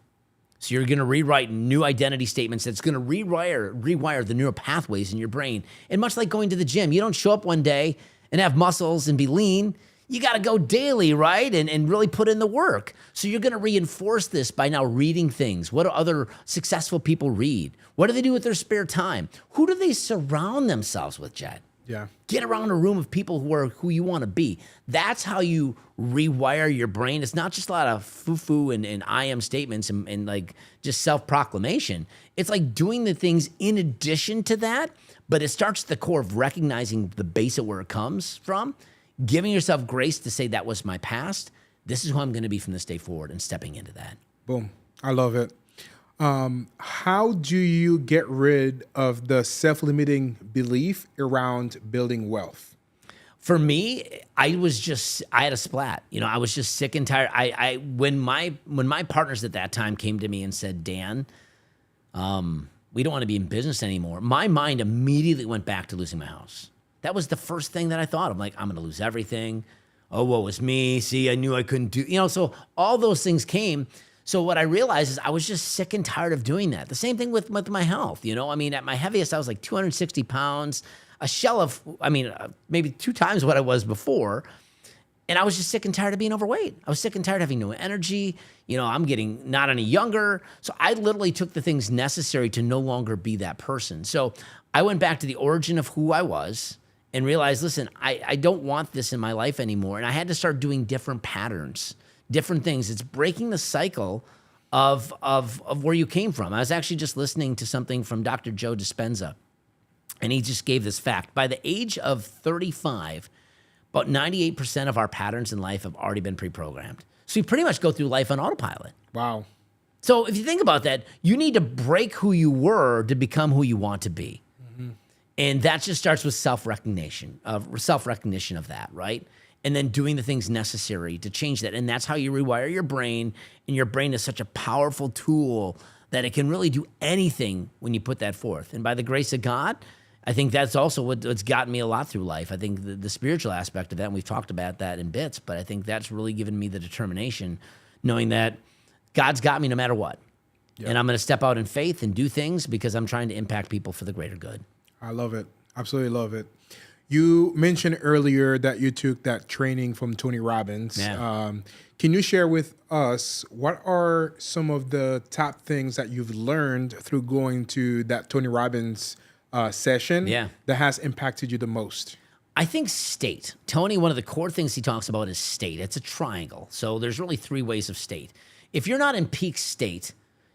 So you're going to rewrite new identity statements that's going to rewire the neural pathways in your brain. And much like going to the gym, you don't show up one day and have muscles and be lean. You got to go daily, right? And really put in the work. So you're going to reinforce this by now reading things. What do other successful people read? What do they do with their spare time? Who do they surround themselves with, Jed? Yeah. Get around a room of people who you want to be. That's how you rewire your brain. It's not just a lot of foo-foo and I am statements and like just self-proclamation. It's like doing the things in addition to that, but it starts at the core of recognizing the base of where it comes from, giving yourself grace to say that was my past. This is who I'm going to be from this day forward and stepping into that. Boom. I love it. How do you get rid of the self-limiting belief around building wealth? For me, I had a splat. You know, I was just sick and tired. When my partners at that time came to me and said, Dan, we don't want to be in business anymore, my mind immediately went back to losing my house. That was the first thing that I thought. I'm like, I'm going to lose everything. Oh, woe is me. See, I knew I couldn't do, so all those things came. So what I realized is I was just sick and tired of doing that. The same thing with my health. I mean, at my heaviest, I was like 260 pounds, a shell of, maybe 2 times what I was before. And I was just sick and tired of being overweight. I was sick and tired of having no energy. I'm getting not any younger. So I literally took the things necessary to no longer be that person. So I went back to the origin of who I was and realized, listen, I don't want this in my life anymore. And I had to start doing different patterns, different things. It's breaking the cycle of where you came from. I was actually just listening to something from Dr. Joe Dispenza, and he just gave this fact. By the age of 35, about 98% of our patterns in life have already been pre-programmed. So you pretty much go through life on autopilot. Wow. So if you think about that, you need to break who you were to become who you want to be. Mm-hmm. And that just starts with self-recognition of that, right? And then doing the things necessary to change that. And that's how you rewire your brain. And your brain is such a powerful tool that it can really do anything when you put that forth. And by the grace of God, I think that's also what's gotten me a lot through life. I think the spiritual aspect of that, and we've talked about that in bits, but I think that's really given me the determination, knowing that God's got me no matter what. Yep. And I'm going to step out in faith and do things because I'm trying to impact people for the greater good. I love it. Absolutely love it. You mentioned earlier that you took that training from Tony Robbins. Yeah. Can you share with us what are some of the top things that you've learned through going to that Tony Robbins session that has impacted you the most? I think state. Tony, one of the core things he talks about is state. It's a triangle. So there's really 3 ways of state. If you're not in peak state,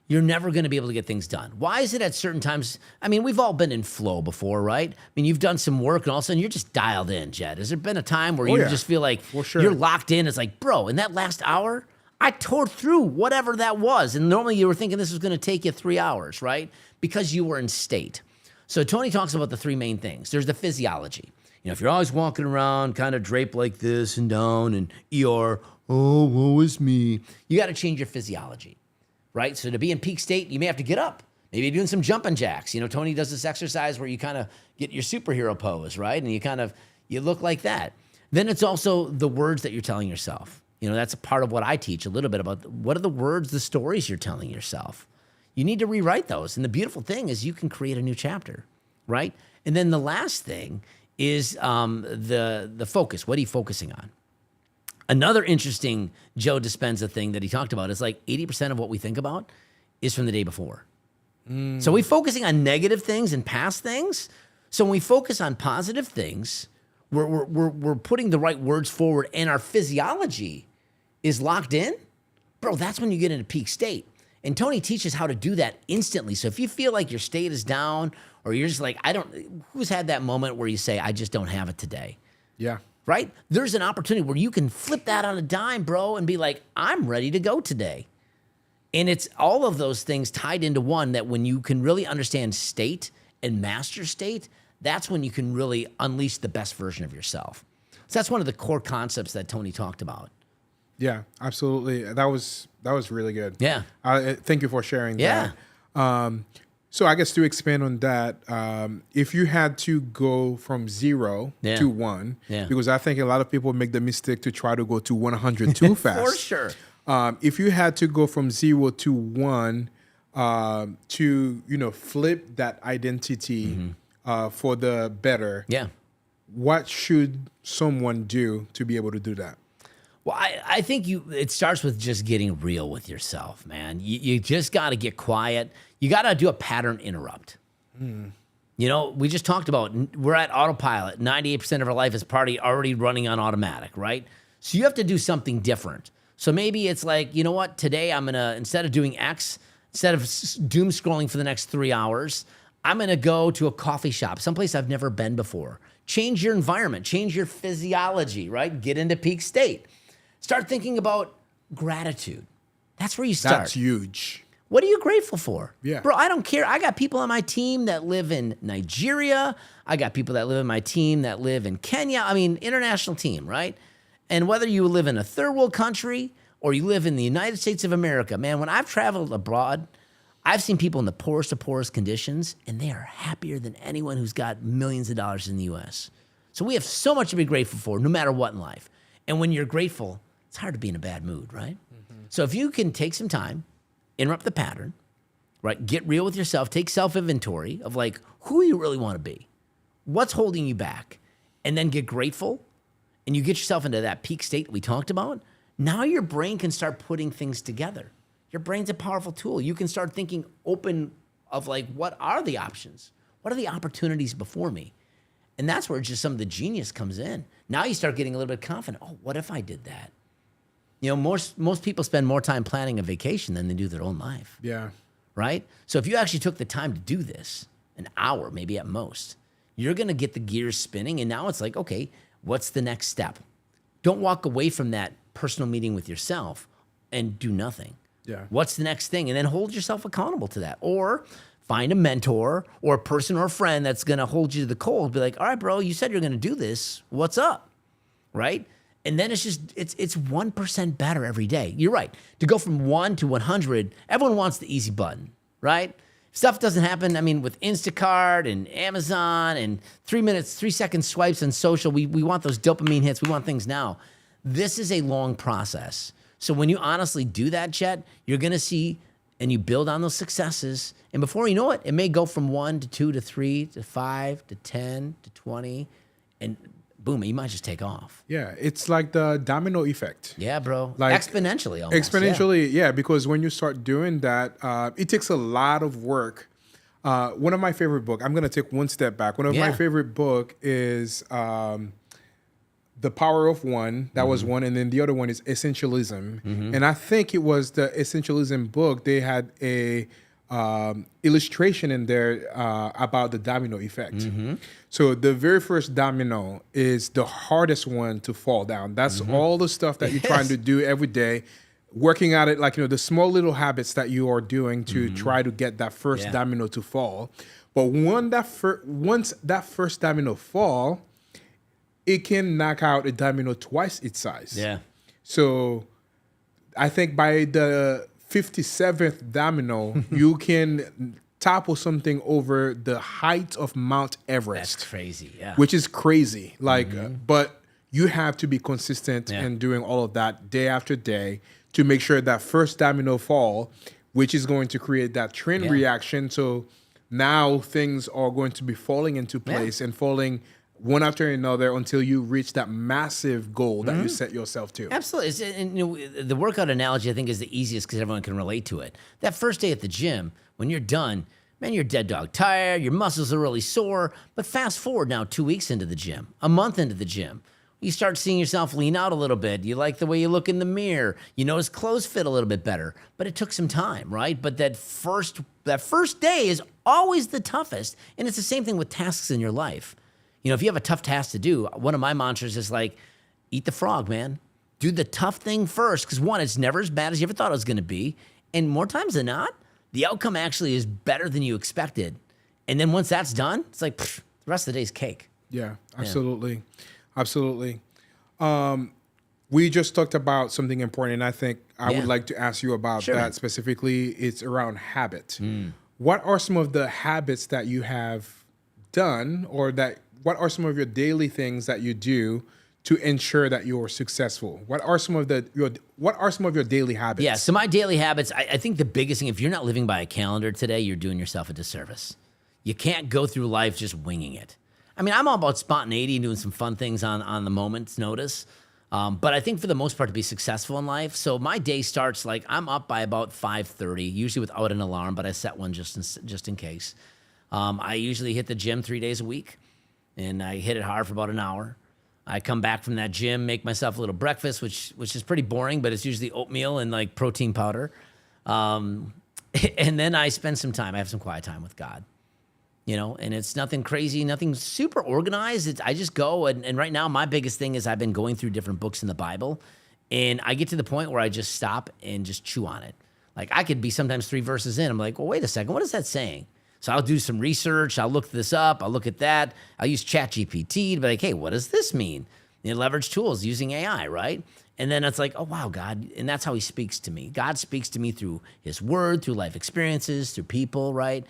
you're never going to be able to get things done. Why is it at certain times? I mean, we've all been in flow before, right? I mean, you've done some work and all of a sudden you're just dialed in, Jed. Has there been a time where you just feel like you're locked in? It's like, bro, in that last hour, I tore through whatever that was. And normally you were thinking this was going to take you 3 hours, right? Because you were in state. So Tony talks about the 3 main things. There's the physiology. If you're always walking around kind of draped like this and down and ER, oh, woe is me. You got to change your physiology. Right? So to be in peak state, you may have to get up. Maybe you're doing some jumping jacks. Tony does this exercise where you kind of get your superhero pose, right? And you look like that. Then it's also the words that you're telling yourself. That's a part of what I teach a little bit about. What are the words, the stories you're telling yourself? You need to rewrite those. And the beautiful thing is you can create a new chapter, right? And then the last thing is the focus. What are you focusing on? Another interesting Joe Dispenza thing that he talked about is like 80% of what we think about is from the day before. So we're focusing on negative things and past things. So when we focus on positive things, we're putting the right words forward and our physiology is locked in. Bro, that's when you get into peak state. And Tony teaches how to do that instantly. So if you feel like your state is down or you're just like, who's had that moment where you say, I just don't have it today? Yeah. Right? There's an opportunity where you can flip that on a dime, bro, and be like, I'm ready to go today. And it's all of those things tied into one that when you can really understand state and master state, that's when you can really unleash the best version of yourself. So that's one of the core concepts that Tony talked about. Yeah, absolutely. That was really good. Yeah. Thank you for sharing Yeah. that. So I guess to expand on that, if you had to go from 0 Yeah. to 1, Yeah. because I think a lot of people make the mistake to try to go to 100 too fast. For sure. If you had to go from 0 to 1 to flip that identity for the better, Yeah. what should someone do to be able to do that? Well, I think it starts with just getting real with yourself, man. You just got to get quiet. You got to do a pattern interrupt. We just talked about we're at autopilot. 98% of our life is already running on automatic, right? So you have to do something different. So maybe it's like, you know what? Today I'm going to, instead of doing X, instead of doom scrolling for the next 3 hours, I'm going to go to a coffee shop, someplace I've never been before. Change your environment, change your physiology, right? Get into peak state. Start thinking about gratitude. That's where you start. That's huge. What are you grateful for? Yeah. Bro, I don't care. I got people on my team that live in Nigeria. I got people that live in my team that live in Kenya. I mean, international team, right? And whether you live in a third world country or you live in the United States of America, man, when I've traveled abroad, I've seen people in the poorest of poorest conditions, and they are happier than anyone who's got millions of dollars in the U.S. So we have so much to be grateful for, no matter what in life. And when you're grateful, it's hard to be in a bad mood, right? So if you can take some time, interrupt the pattern, right? Get real with yourself, take self-inventory of like, who you really want to be? What's holding you back? And then get grateful, and you get yourself into that peak state we talked about. Now your brain can start putting things together. Your brain's a powerful tool. You can start thinking open of like, what are the options? What are the opportunities before me? And that's where just some of the genius comes in. Now you start getting a little bit confident. Oh, what if I did that? Most people spend more time planning a vacation than they do their own life, Yeah. right? So if you actually took the time to do this, an hour maybe at most, you're going to get the gears spinning. And now it's like, okay, what's the next step? Don't walk away from that personal meeting with yourself and do nothing. Yeah. What's the next thing? And then hold yourself accountable to that. Or find a mentor or a person or a friend that's going to hold you to the coals. Be like, all right, bro, you said you're going to do this. What's up? Right? And then it's 1% better every day. You're right. To go from 1 to 100, everyone wants the easy button, right? Stuff doesn't happen. I mean, with Instacart and Amazon and 3-second swipes on social, we want those dopamine hits. We want things now. This is a long process. So when you honestly do that, Chet, you're going to see, and you build on those successes. And before you know it, it may go from 1 to 2 to 3 to 5 to 10 to 20. And boom, you might just take off. Yeah. It's like the domino effect. Yeah, bro. Like exponentially almost. Exponentially, yeah, because when you start doing that, it takes a lot of work. One of my favorite books, I'm going to take one step back. One of my favorite book is The Power of One. That was one. And then the other one is Essentialism. And I think it was the Essentialism book. They had a illustration in there about the domino effect. So the very first domino is the hardest one to fall down. That's all the stuff that you're trying to do every day, working at it, like, the small little habits that you are doing to try to get that first domino to fall. But once that first domino fall, it can knock out a domino twice its size. Yeah. So I think by the 57th domino, you can topple something over the height of Mount Everest. That's crazy, yeah. Which is crazy. Like, but you have to be consistent in doing all of that day after day to make sure that first domino fall, which is going to create that train reaction. So now things are going to be falling into place and falling one after another until you reach that massive goal that you set yourself to. Absolutely. And the workout analogy, I think, is the easiest because everyone can relate to it. That first day at the gym, when you're done, man, you're dead dog tired, your muscles are really sore. But fast forward now 2 weeks into the gym, a month into the gym, you start seeing yourself lean out a little bit. You like the way you look in the mirror. You notice clothes fit a little bit better. But it took some time, right? But that first day is always the toughest. And it's the same thing with tasks in your life. If you have a tough task to do, one of my mantras is like, eat the frog, man. Do the tough thing first. Because one, it's never as bad as you ever thought it was going to be. And more times than not, the outcome actually is better than you expected. And then once that's done, it's like, the rest of the day's cake. Yeah, absolutely. Absolutely. We just talked about something important, and I think I Yeah. would like to ask you about Sure. that specifically. It's around habit. What are some of the habits that you have done, or that what are some of your daily things that you do to ensure that you're successful? What are some of your daily habits? Yeah. So my daily habits, I think the biggest thing, if you're not living by a calendar today, you're doing yourself a disservice. You can't go through life just winging it. I mean, I'm all about spontaneity and doing some fun things on the moment's notice. But I think for the most part to be successful in life, so my day starts like I'm up by about 5:30, usually without an alarm, but I set one just in case. I usually hit the gym 3 days a week, and I hit it hard for about an hour. I come back from that gym, make myself a little breakfast, which is pretty boring, but it's usually oatmeal and like protein powder. And then I spend some time. I have some quiet time with God. And it's nothing crazy, nothing super organized. I just go, and right now my biggest thing is I've been going through different books in the Bible, and I get to the point where I just stop and just chew on it. Like I could be sometimes 3 verses in. I'm like, well, wait a second, what is that saying? So I'll do some research. I'll look this up. I'll look at that. I'll use ChatGPT to be like, hey, what does this mean? Leverage tools using AI, right? And then it's like, oh, wow, God. And that's how he speaks to me. God speaks to me through his word, through life experiences, through people, right?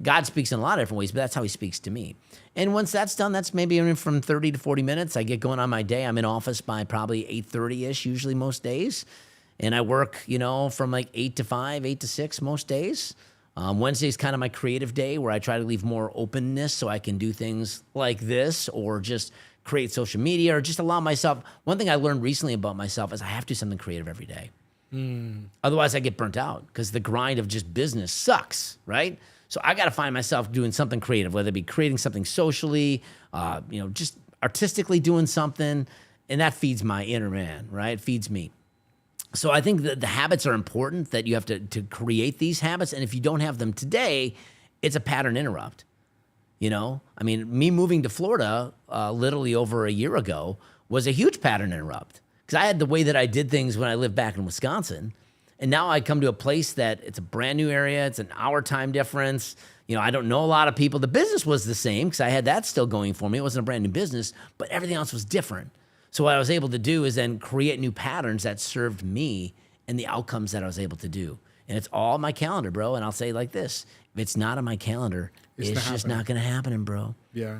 God speaks in a lot of different ways, but that's how he speaks to me. And once that's done, that's maybe from 30 to 40 minutes. I get going on my day. I'm in office by probably 8:30-ish, usually most days. And I work, from like 8 to 5, 8 to 6 most days. Wednesday's kind of my creative day where I try to leave more openness so I can do things like this or just create social media or just allow myself. One thing I learned recently about myself is I have to do something creative every day. Otherwise, I get burnt out because the grind of just business sucks, right? So I got to find myself doing something creative, whether it be creating something socially, just artistically doing something, and that feeds my inner man, right? It feeds me. So I think that the habits are important, that you have to create these habits, and if you don't have them today, it's a pattern interrupt. I mean, me moving to Florida literally over a year ago was a huge pattern interrupt because I had the way that I did things when I lived back in Wisconsin. And now I come to a place that it's a brand new area. It's an hour time difference. I don't know a lot of people. The business was the same because I had that still going for me. It wasn't a brand new business, but everything else was different. So what I was able to do is then create new patterns that served me and the outcomes that I was able to do. And it's all on my calendar, bro. And I'll say it like this. If it's not on my calendar, it's just not going to happen, bro. Yeah.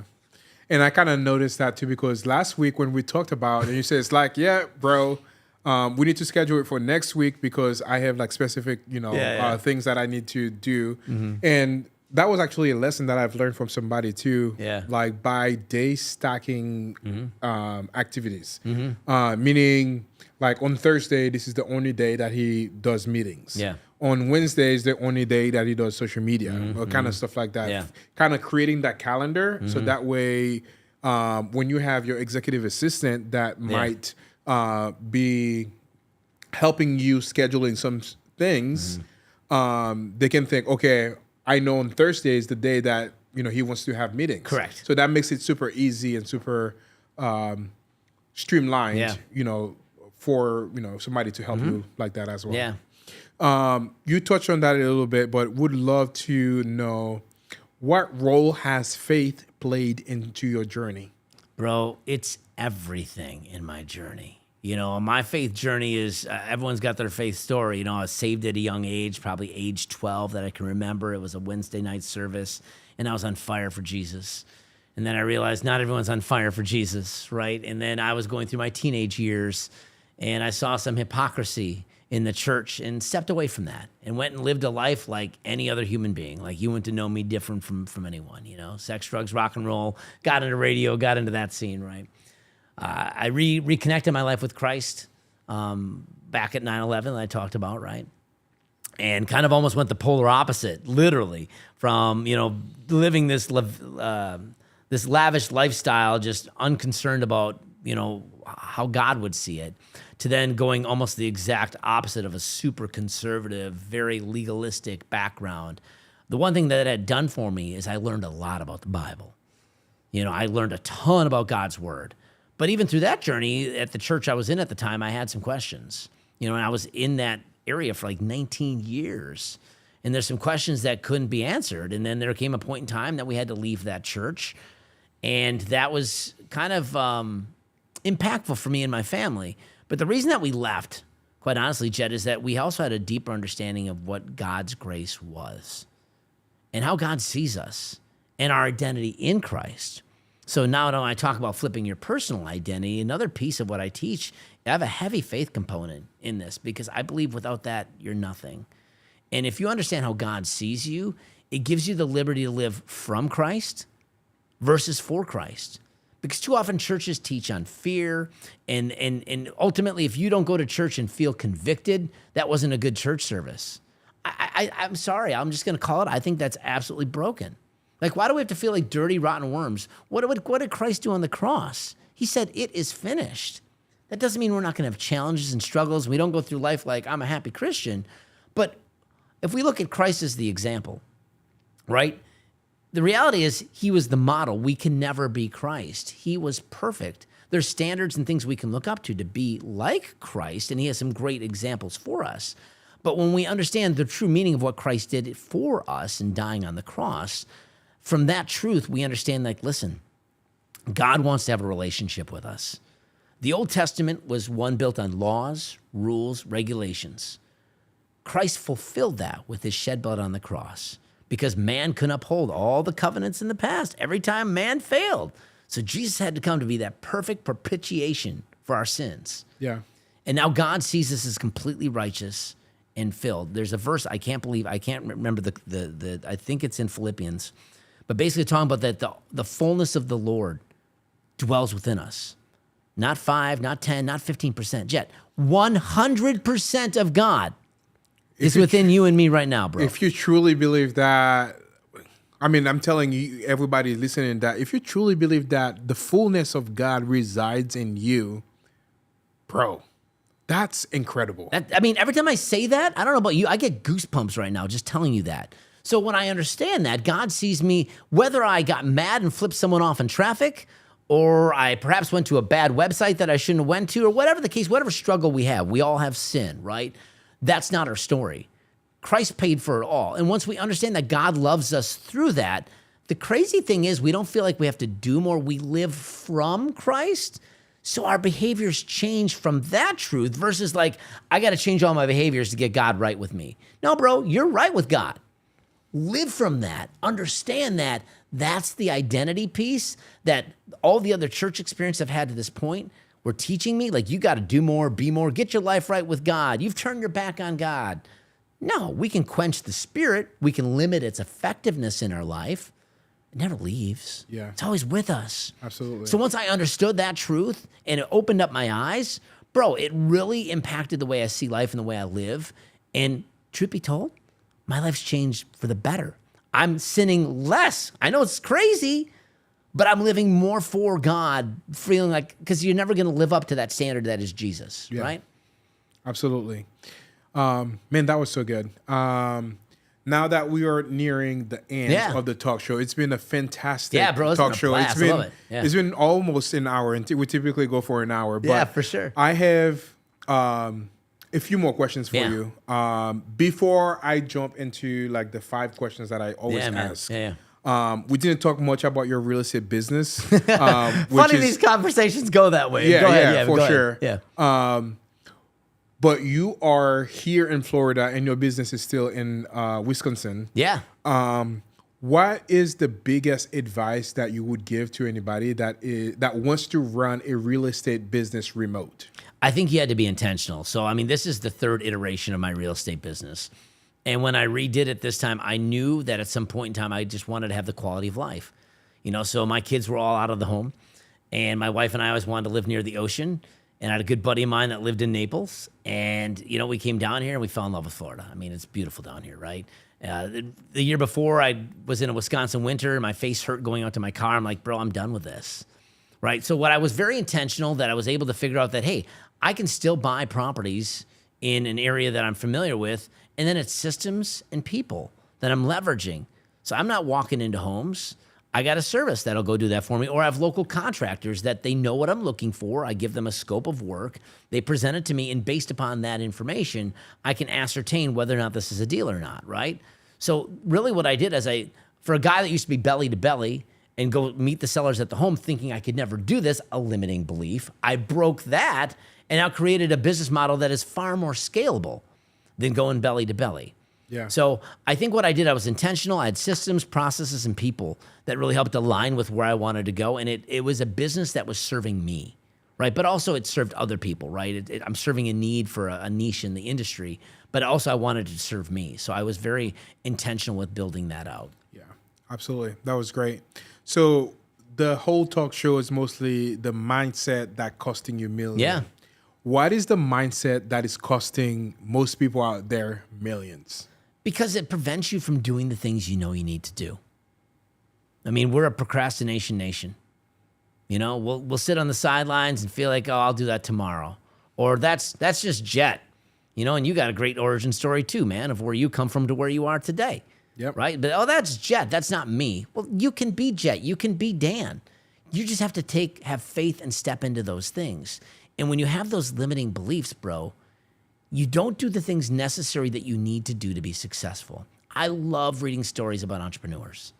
And I kind of noticed that too because last week when we talked about it, and you said, it's like, yeah, bro, we need to schedule it for next week because I have like specific, things that I need to do. And that was actually a lesson that I've learned from somebody too. Yeah. Like by day stacking activities, meaning like on Thursday, this is the only day that he does meetings. Yeah. On Wednesday is the only day that he does social media or kind of stuff like that. Yeah. Kind of creating that calendar so that way when you have your executive assistant that might be helping you scheduling some things, they can think, okay, I know on Thursday is the day that he wants to have meetings. Correct. So that makes it super easy and super streamlined. For somebody to help you like that as well. Yeah. You touched on that a little bit, but would love to know what role has faith played into your journey? Bro, it's everything in my journey. My faith journey is, everyone's got their faith story. I was saved at a young age, probably age 12 that I can remember. It was a Wednesday night service, and I was on fire for Jesus. And then I realized not everyone's on fire for Jesus, right? And then I was going through my teenage years, and I saw some hypocrisy in the church and stepped away from that and went and lived a life like any other human being. Like you went to know me different from anyone, sex, drugs, rock and roll, got into radio, got into that scene, right? I reconnected my life with Christ back at 9/11 that I talked about, right? And kind of almost went the polar opposite, literally, from, living this lavish lifestyle, just unconcerned about, how God would see it, to then going almost the exact opposite of a super conservative, very legalistic background. The one thing that it had done for me is I learned a lot about the Bible. I learned a ton about God's word. But even through that journey at the church I was in at the time, I had some questions. And I was in that area for like 19 years. And there's some questions that couldn't be answered. And then there came a point in time that we had to leave that church. And that was kind of impactful for me and my family. But the reason that we left, quite honestly, Jed, is that we also had a deeper understanding of what God's grace was and how God sees us and our identity in Christ. So now when I talk about flipping your personal identity, another piece of what I teach, I have a heavy faith component in this because I believe without that, you're nothing. And if you understand how God sees you, it gives you the liberty to live from Christ versus for Christ. Because too often churches teach on fear, and ultimately, if you don't go to church and feel convicted, that wasn't a good church service. I'm sorry, I'm just going to call it. I think that's absolutely broken. Like, why do we have to feel like dirty, rotten worms? What did Christ do on the cross? He said, it is finished. That doesn't mean we're not going to have challenges and struggles. We don't go through life like I'm a happy Christian. But if we look at Christ as the example, right? The reality is he was the model. We can never be Christ. He was perfect. There's standards and things we can look up to be like Christ, and he has some great examples for us. But when we understand the true meaning of what Christ did for us in dying on the cross, from that truth, we understand, like, listen, God wants to have a relationship with us. The Old Testament was one built on laws, rules, regulations. Christ fulfilled that with his shed blood on the cross because man couldn't uphold all the covenants in the past. Every time man failed. So Jesus had to come to be that perfect propitiation for our sins. Yeah. And now God sees us as completely righteous and filled. There's a verse I can't remember the I think it's in Philippians, but basically talking about that the fullness of the Lord dwells within us. Not 5, not 10, not 15%. Yet 100% of God is within you and me right now, bro. If you truly believe that, I mean, I'm telling you, everybody listening, that if you truly believe that the fullness of God resides in you, bro, that's incredible. Every time I say that, I don't know about you, I get goosebumps right now just telling you that. So when I understand that, God sees me, whether I got mad and flipped someone off in traffic, or I perhaps went to a bad website that I shouldn't have went to, or whatever the case, whatever struggle we have, we all have sin, right? That's not our story. Christ paid for it all. And once we understand that God loves us through that, the crazy thing is we don't feel like we have to do more. We live from Christ. So our behaviors change from that truth versus like, I got to change all my behaviors to get God right with me. No, bro, you're right with God. Live from that. Understand that. That's the identity piece that all the other church experience I've had to this point were teaching me. Like, you got to do more, be more, get your life right with God. You've turned your back on God. No, we can quench the spirit. We can limit its effectiveness in our life. It never leaves. Yeah. It's always with us. Absolutely. So once I understood that truth and it opened up my eyes, bro, it really impacted the way I see life and the way I live. And truth be told, my life's changed for the better. I'm sinning less. I know it's crazy, but I'm living more for God, feeling like, because you're never going to live up to that standard that is Jesus, right? Absolutely. Man, that was so good. Now that we are nearing the end of the talk show, it's been a fantastic talk show. I love it. It's been almost an hour, and we typically go for an hour. But for sure. I have a few more questions for you. Before I jump into like the 5 questions that I always ask. We didn't talk much about your real estate business. Funny these conversations go that way. Go ahead, for sure. Yeah. But you are here in Florida, and your business is still in Wisconsin. Yeah. What is the biggest advice that you would give to anybody that wants to run a real estate business remote? I think you had to be intentional. So, I mean, this is the 3rd iteration of my real estate business. And when I redid it this time, I knew that at some point in time, I just wanted to have the quality of life. So my kids were all out of the home, and my wife and I always wanted to live near the ocean. And I had a good buddy of mine that lived in Naples. And, we came down here and we fell in love with Florida. I mean, it's beautiful down here, right? The year before, I was in a Wisconsin winter. My face hurt going out to my car. I'm like, bro, I'm done with this, right? So what I was very intentional that I was able to figure out that, hey, I can still buy properties in an area that I'm familiar with. And then it's systems and people that I'm leveraging. So I'm not walking into homes. I got a service that'll go do that for me, or I have local contractors that they know what I'm looking for. I give them a scope of work. They present it to me, and based upon that information, I can ascertain whether or not this is a deal or not, right? So really what I did is for a guy that used to be belly to belly, and go meet the sellers at the home thinking I could never do this, a limiting belief. I broke that and now created a business model that is far more scalable than going belly to belly. Yeah. So I think what I did, I was intentional. I had systems, processes, and people that really helped align with where I wanted to go. And it was a business that was serving me, right? But also it served other people, right? I'm serving a need for a niche in the industry, but also I wanted it to serve me. So I was very intentional with building that out. Yeah, absolutely. That was great. So the whole talk show is mostly the mindset that costing you millions. Yeah. What is the mindset that is costing most people out there millions? Because it prevents you from doing the things you know you need to do. I mean, we're a procrastination nation. You know, we'll sit on the sidelines and feel like, oh, I'll do that tomorrow. Or that's just Jet. You know, and you got a great origin story too, man, of where you come from to where you are today. Yep. Right? But, oh, that's Jet. That's not me. Well, you can be Jet. You can be Dan. You just have to have faith and step into those things. And when you have those limiting beliefs, bro, you don't do the things necessary that you need to do to be successful. I love reading stories about entrepreneurs.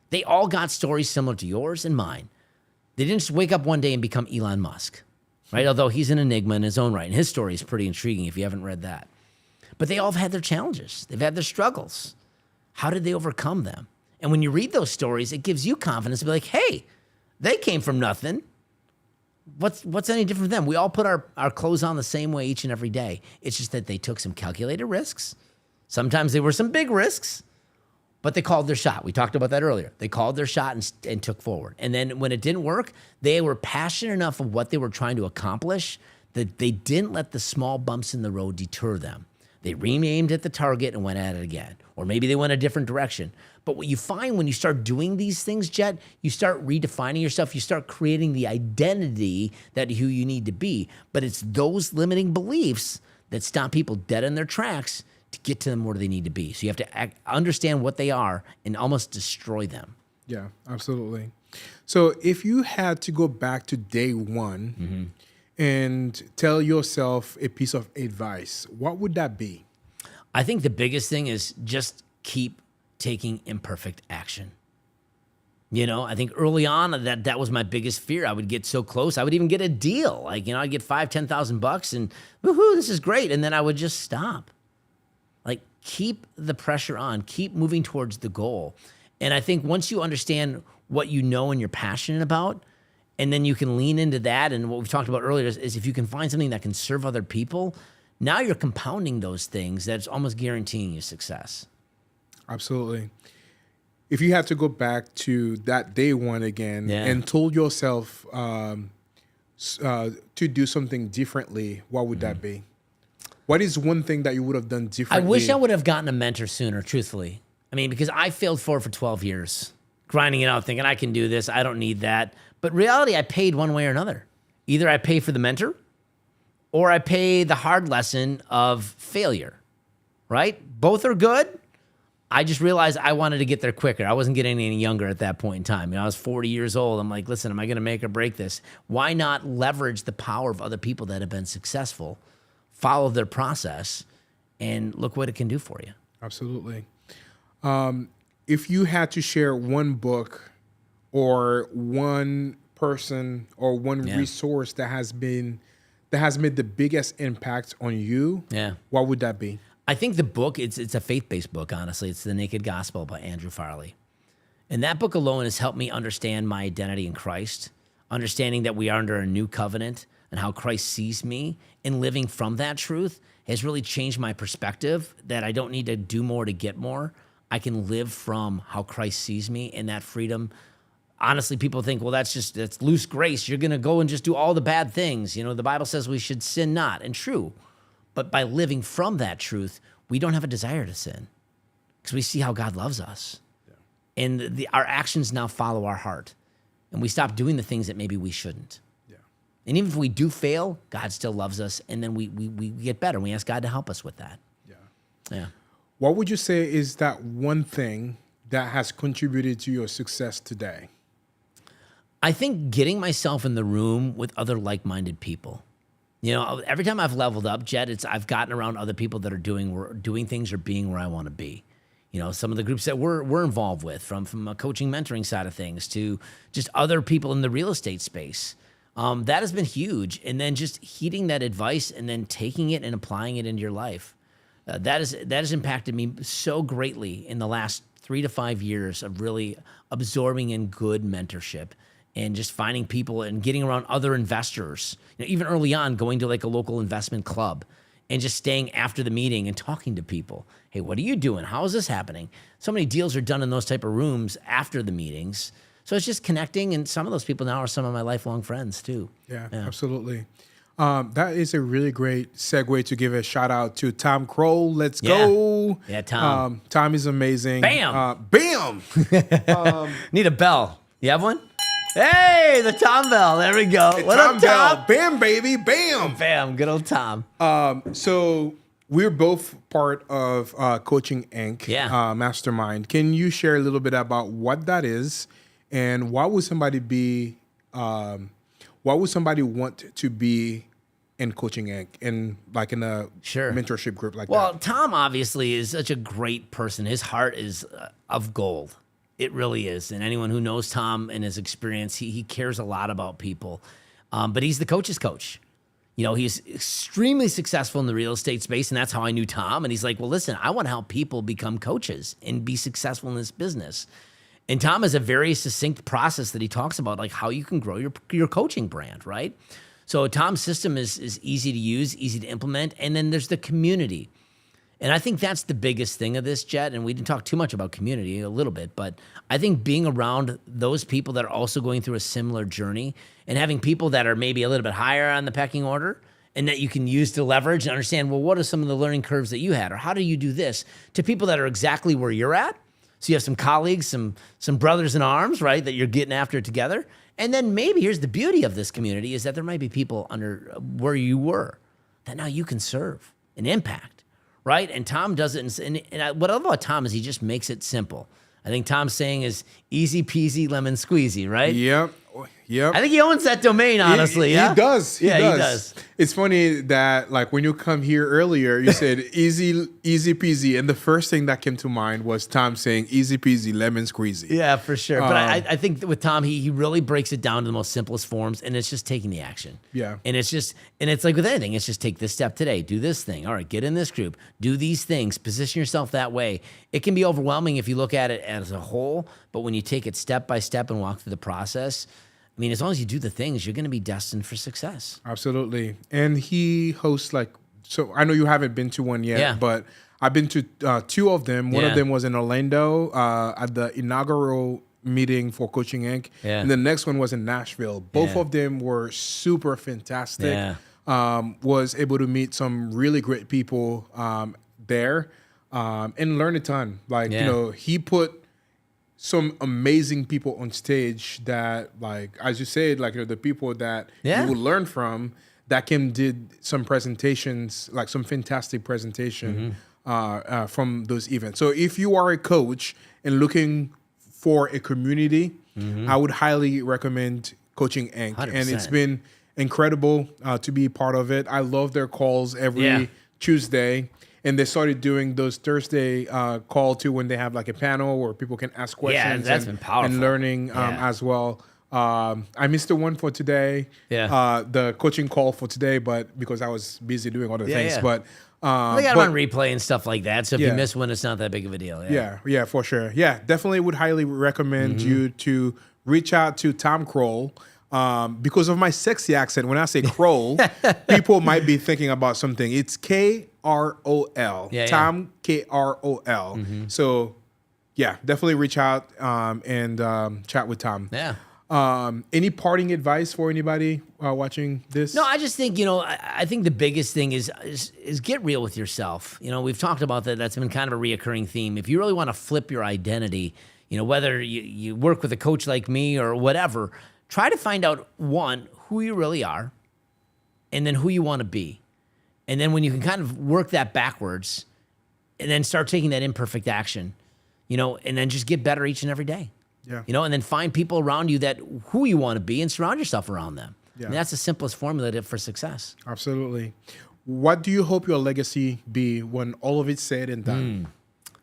They all got stories similar to yours and mine. They didn't just wake up one day and become Elon Musk, right? Although he's an enigma in his own right. And his story is pretty intriguing if you haven't read that. But they all have had their challenges. They've had their struggles. How did they overcome them? And when you read those stories, it gives you confidence to be like, hey, they came from nothing. What's any different from them? We all put our clothes on the same way each and every day. It's just that they took some calculated risks. Sometimes they were some big risks, but they called their shot. We talked about that earlier. They called their shot and took forward. And then when it didn't work, they were passionate enough of what they were trying to accomplish that they didn't let the small bumps in the road deter them. They renamed at the target and went at it again. Or maybe they went a different direction. But what you find when you start doing these things, Jet, you start redefining yourself. You start creating the identity that who you need to be. But it's those limiting beliefs that stop people dead in their tracks to get to them where they need to be. So you have to understand what they are and almost destroy them. Yeah, absolutely. So if you had to go back to day one and tell yourself a piece of advice, what would that be? I think the biggest thing is just keep taking imperfect action. You know, I think early on that was my biggest fear. I would get so close. I would even get a deal. Like, you know, I'd get $5,000-$10,000 and woohoo, this is great. And then I would just stop. Like, keep the pressure on, keep moving towards the goal. And I think once you understand what you know and you're passionate about, and then you can lean into that. And what we've talked about earlier is if you can find something that can serve other people, now you're compounding those things that's almost guaranteeing you success. Absolutely. If you had to go back to that day one again and told yourself to do something differently, what would that be? What is one thing that you would have done differently? I wish I would have gotten a mentor sooner, truthfully. I mean, because I failed for 12 years, grinding it out, thinking I can do this, I don't need that. But reality, I paid one way or another. Either I pay for the mentor or I pay the hard lesson of failure, right? Both are good. I just realized I wanted to get there quicker. I wasn't getting any younger at that point in time. You know, I was 40 years old. I'm like, listen, am I going to make or break this? Why not leverage the power of other people that have been successful, follow their process, and look what it can do for you? Absolutely. If you had to share one book or one person or one resource that has made the biggest impact on you, what would that be? I think the book, it's a faith-based book, honestly. It's The Naked Gospel by Andrew Farley. And that book alone has helped me understand my identity in Christ, understanding that we are under a new covenant and how Christ sees me, and living from that truth has really changed my perspective that I don't need to do more to get more. I can live from how Christ sees me, and that freedom. Honestly, people think, well, that's loose grace. You're going to go and just do all the bad things. You know, the Bible says we should sin not, and true. But by living from that truth, we don't have a desire to sin because we see how God loves us. Yeah. And our actions now follow our heart. And we stop doing the things that maybe we shouldn't. Yeah. And even if we do fail, God still loves us. And then we get better. We ask God to help us with that. Yeah. Yeah. What would you say is that one thing that has contributed to your success today? I think getting myself in the room with other like-minded people. You know, every time I've leveled up, Jet, I've gotten around other people that are doing things or being where I want to be. some of the groups that we're involved with, from a coaching mentoring side of things to just other people in the real estate space. That has been huge. And then just heeding that advice and then taking it and applying it into your life. That has impacted me so greatly in the last 3 to 5 years of really absorbing in good mentorship and just finding people and getting around other investors. Even early on, going to like a local investment club and just staying after the meeting and talking to people. Hey, what are you doing? How is this happening? So many deals are done in those type of rooms after the meetings. So it's just connecting, and some of those people now are some of my lifelong friends too. Yeah. Absolutely. That is a really great segue to give a shout out to Tom Kroll. Let's go. Yeah, Tom. Tom is amazing. Bam. Bam. Need a bell. You have one? Hey, the Tom bell. There we go. What Tom up, Bell. Tom? Bam, baby. Bam. Bam. Good old Tom. So we're both part of Coaching Inc. Mastermind. Can you share a little bit about what that is, and why would somebody be? Why would somebody want to be in Coaching Inc. in a mentorship group like that? Well, Tom obviously is such a great person. His heart is of gold. It really is. And anyone who knows Tom and his experience, he cares a lot about people. But he's the coach's coach. He's extremely successful in the real estate space, and that's how I knew Tom. And he's like, well, listen, I want to help people become coaches and be successful in this business. And Tom has a very succinct process that he talks about, like how you can grow your coaching brand, right? So Tom's system is easy to use, easy to implement, and then there's the community. And I think that's the biggest thing of this, Jet, and we didn't talk too much about community, a little bit, but I think being around those people that are also going through a similar journey and having people that are maybe a little bit higher on the pecking order and that you can use to leverage and understand, well, what are some of the learning curves that you had, or how do you do this, to people that are exactly where you're at. So you have some colleagues, some brothers in arms, right, that you're getting after together. And then maybe here's the beauty of this community is that there might be people under where you were that now you can serve and impact, right? And Tom does it. And what I love about Tom is he just makes it simple. I think Tom's saying is easy peasy lemon squeezy, right? Yep. I think he owns that domain, honestly. He does. He does. It's funny that when you come here earlier, you said easy peasy, and the first thing that came to mind was Tom saying easy peasy lemon squeezy. Yeah, for sure. But I think that with Tom, he really breaks it down to the most simplest forms, and it's just taking the action. Yeah. And it's like with anything, it's just take this step today, do this thing. All right, get in this group, do these things, position yourself that way. It can be overwhelming if you look at it as a whole, but when you take it step by step and walk through the process, I mean, as long as you do the things, you're going to be destined for success. Absolutely. And he hosts so I know you haven't been to one yet, but I've been to 2 of them. One of them was in Orlando at the inaugural meeting for Coaching Inc. And the next one was in Nashville. Both of them were super fantastic. Was able to meet some really great people there and learn a ton. He put some amazing people on stage that, as you said, the people that you would learn from, that Kim did some presentations, some fantastic presentation from those events. So if you are a coach and looking for a community, I would highly recommend Coaching Inc. 100%. And it's been incredible to be part of it. I love their calls every Tuesday. And they started doing those Thursday call too, when they have a panel where people can ask questions. That's been powerful. And learning as well. I missed the one for today. The coaching call for today, but because I was busy doing other things. But they got on replay and stuff like that. So if you miss one, it's not that big of a deal. Yeah, for sure. Yeah, definitely would highly recommend you to reach out to Tom Kroll. Because of my sexy accent, when I say Kroll, people might be thinking about something. It's Krol. Tom, Krol. So, definitely reach out and chat with Tom. Any parting advice for anybody watching this? No, I just think, I think the biggest thing is get real with yourself. We've talked about that. That's been kind of a reoccurring theme. If you really want to flip your identity, whether you work with a coach like me or whatever, try to find out, one, who you really are, and then who you want to be. And then when you can kind of work that backwards and then start taking that imperfect action, and then just get better each and every day. And then find people around you who you want to be and surround yourself around them. And that's the simplest formula for success. Absolutely. What do you hope your legacy be when all of it's said and done?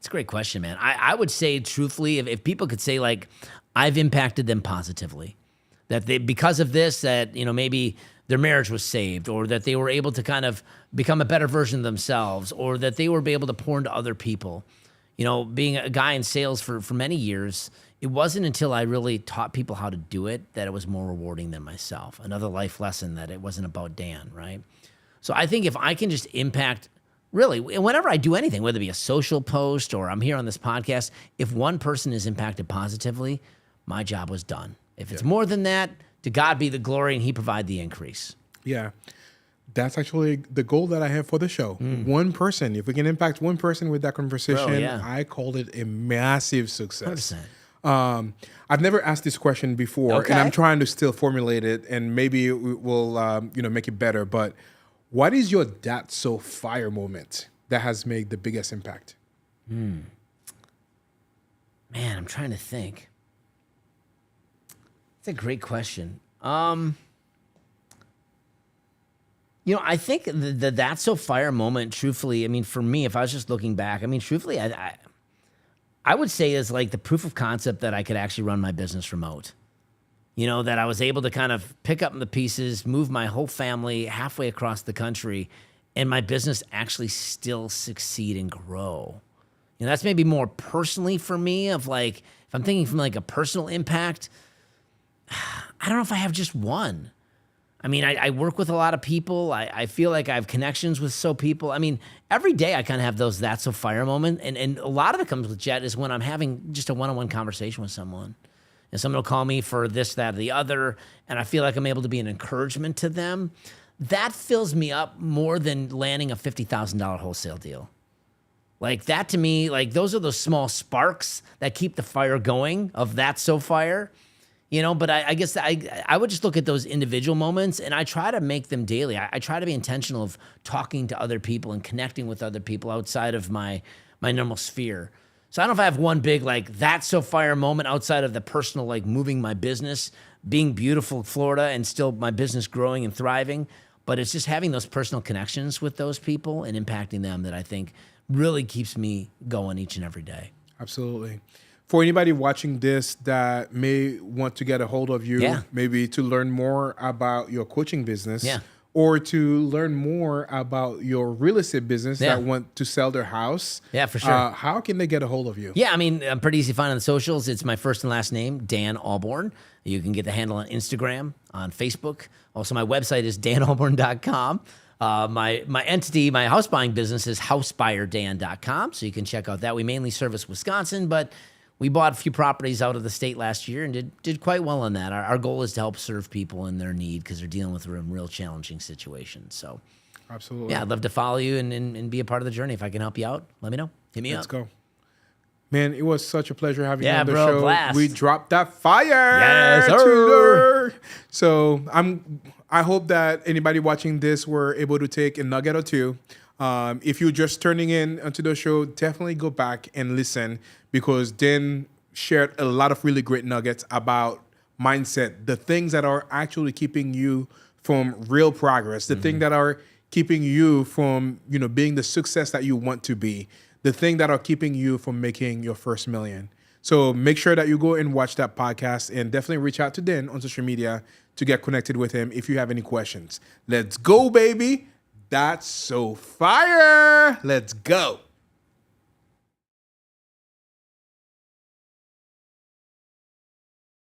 It's a great question, man. I would say truthfully, if people could say like, I've impacted them positively, that they, because of this, that, you know, maybe their marriage was saved, or that they were able to kind of become a better version of themselves, or that they were able to pour into other people. You know, being a guy in sales for many years, it wasn't until I really taught people how to do it that it was more rewarding than myself. Another life lesson that it wasn't about Dan, right? So I think if I can just impact, really, whenever I do anything, whether it be a social post or I'm here on this podcast, if one person is impacted positively, my job was done. If it's more than that, to God be the glory, and he provide the increase. Yeah. That's actually the goal that I have for the show. One person. If we can impact one person with that conversation, yeah. I called it a massive success. 100%. I've never asked this question before, Okay. and I'm trying to still formulate it, and maybe it will make it better. But what is your "that's so fire" moment that has made the biggest impact? Man, I'm trying to think. It's a great question. You know, I think the "that's so fire" moment, truthfully, I mean, for me, if I was just looking back, I mean, truthfully, I would say is like the proof of concept that I could actually run my business remote. You know, that I was able to kind of pick up the pieces, move my whole family halfway across the country, and my business actually still succeed and grow. You know, that's maybe more personally for me, of like, if I'm thinking from like a personal impact, I don't know if I have just one. I mean, I work with a lot of people. I feel like I have connections with people. I mean, every day I kind of have those "that's so fire" moment. And a lot of it comes with Jet is when I'm having just a one-on-one conversation with someone. And someone will call me for this, that, or the other, and I feel like I'm able to be an encouragement to them. That fills me up more than landing a $50,000 wholesale deal. Like that to me, like those are those small sparks that keep the fire going of "that's so fire." You know, but I guess I would just look at those individual moments, and I try to make them daily. I try to be intentional of talking to other people and connecting with other people outside of my normal sphere. So I don't know if I have one big like "that's so fire" moment outside of the personal, like moving my business, being beautiful Florida, and still my business growing and thriving. But it's just having those personal connections with those people and impacting them that I think really keeps me going each and every day. Absolutely. For anybody watching this that may want to get a hold of you, Yeah. maybe to learn more about your coaching business, Yeah. or to learn more about your real estate business Yeah. that want to sell their house, Yeah, for sure. how can they get a hold of you? Yeah, I mean, I'm pretty easy to find on the socials. It's my first and last name, Dan Alborn. You can get the handle on Instagram, on Facebook. Also, my website is danalborn.com. My entity, my house buying business is housebuyerdan.com. So you can check out that. We mainly service Wisconsin, but we bought a few properties out of the state last year and did quite well on that. Our goal is to help serve people in their need because they're dealing with real challenging situations. So, Absolutely. yeah, I'd love to follow you and be a part of the journey. If I can help you out, let me know. Hit me Let's up. go. Man, it was such a pleasure having you Yeah, on the bro, show. blast. We dropped that fire. Yes, to sir. learn. So I hope that anybody watching this were able to take a nugget or two. If you're just turning in onto the show, definitely go back and listen, because Dan shared a lot of really great nuggets about mindset, the things that are actually keeping you from real progress, the things that are keeping you from, being the success that you want to be, the thing that are keeping you from making your first million. So make sure that you go and watch that podcast, and definitely reach out to Dan on social media to get connected with him if you have any questions. Let's go, baby. That's so fire. Let's go.